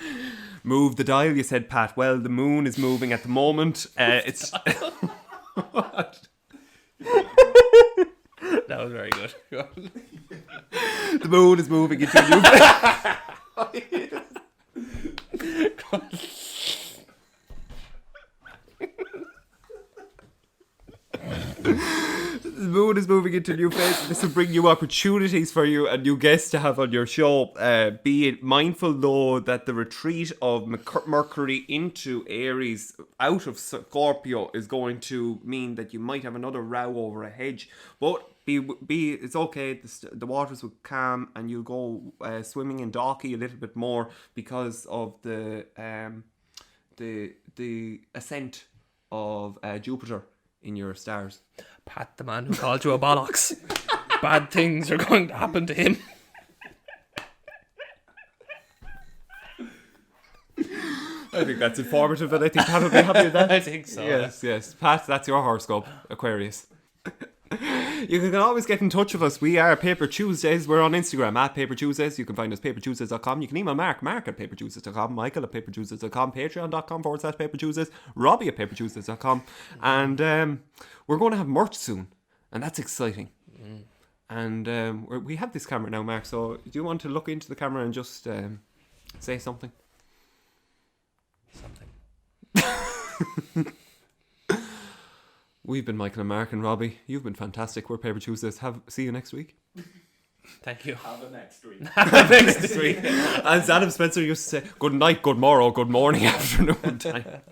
Speaker 2: Move the dial, you said, Pat. Well, the moon is moving at the moment. It's what?
Speaker 1: That was very good.
Speaker 2: The moon is moving into a new The moon is moving into a new phase. This will bring new opportunities for you and new guests to have on your show. Be mindful, though, that the retreat of Mercury into Aries out of Scorpio is going to mean that you might have another row over a hedge. But it's okay. The waters will calm, and you'll go swimming in Dalkey a little bit more because of the ascent of Jupiter in your stars.
Speaker 1: Pat, the man who called you a bollocks. Bad things are going to happen to him.
Speaker 2: I think that's informative, and I think Pat will be happy with that.
Speaker 1: I think so.
Speaker 2: Yes. Pat, that's your horoscope, Aquarius. You can always get in touch with us. We are Paper Tuesdays. We're on Instagram at Paper Tuesdays. You can find us papertuesdays.com. You can email Mark at papertuesdays.com, Michael at papertuesdays.com, patreon.com/papertuesdays, Robbie at papertuesdays.com. And we're going to have merch soon, and that's exciting. And we have this camera now, Mark, so do you want to look into the camera and just say something? We've been Michael and Mark and Robbie. You've been fantastic. We're Paper Tuesdays. See you next week.
Speaker 1: Thank you.
Speaker 5: Have a next week.
Speaker 1: Next week.
Speaker 2: As Adam Spencer used to say, good night, good morrow, good morning, afternoon time.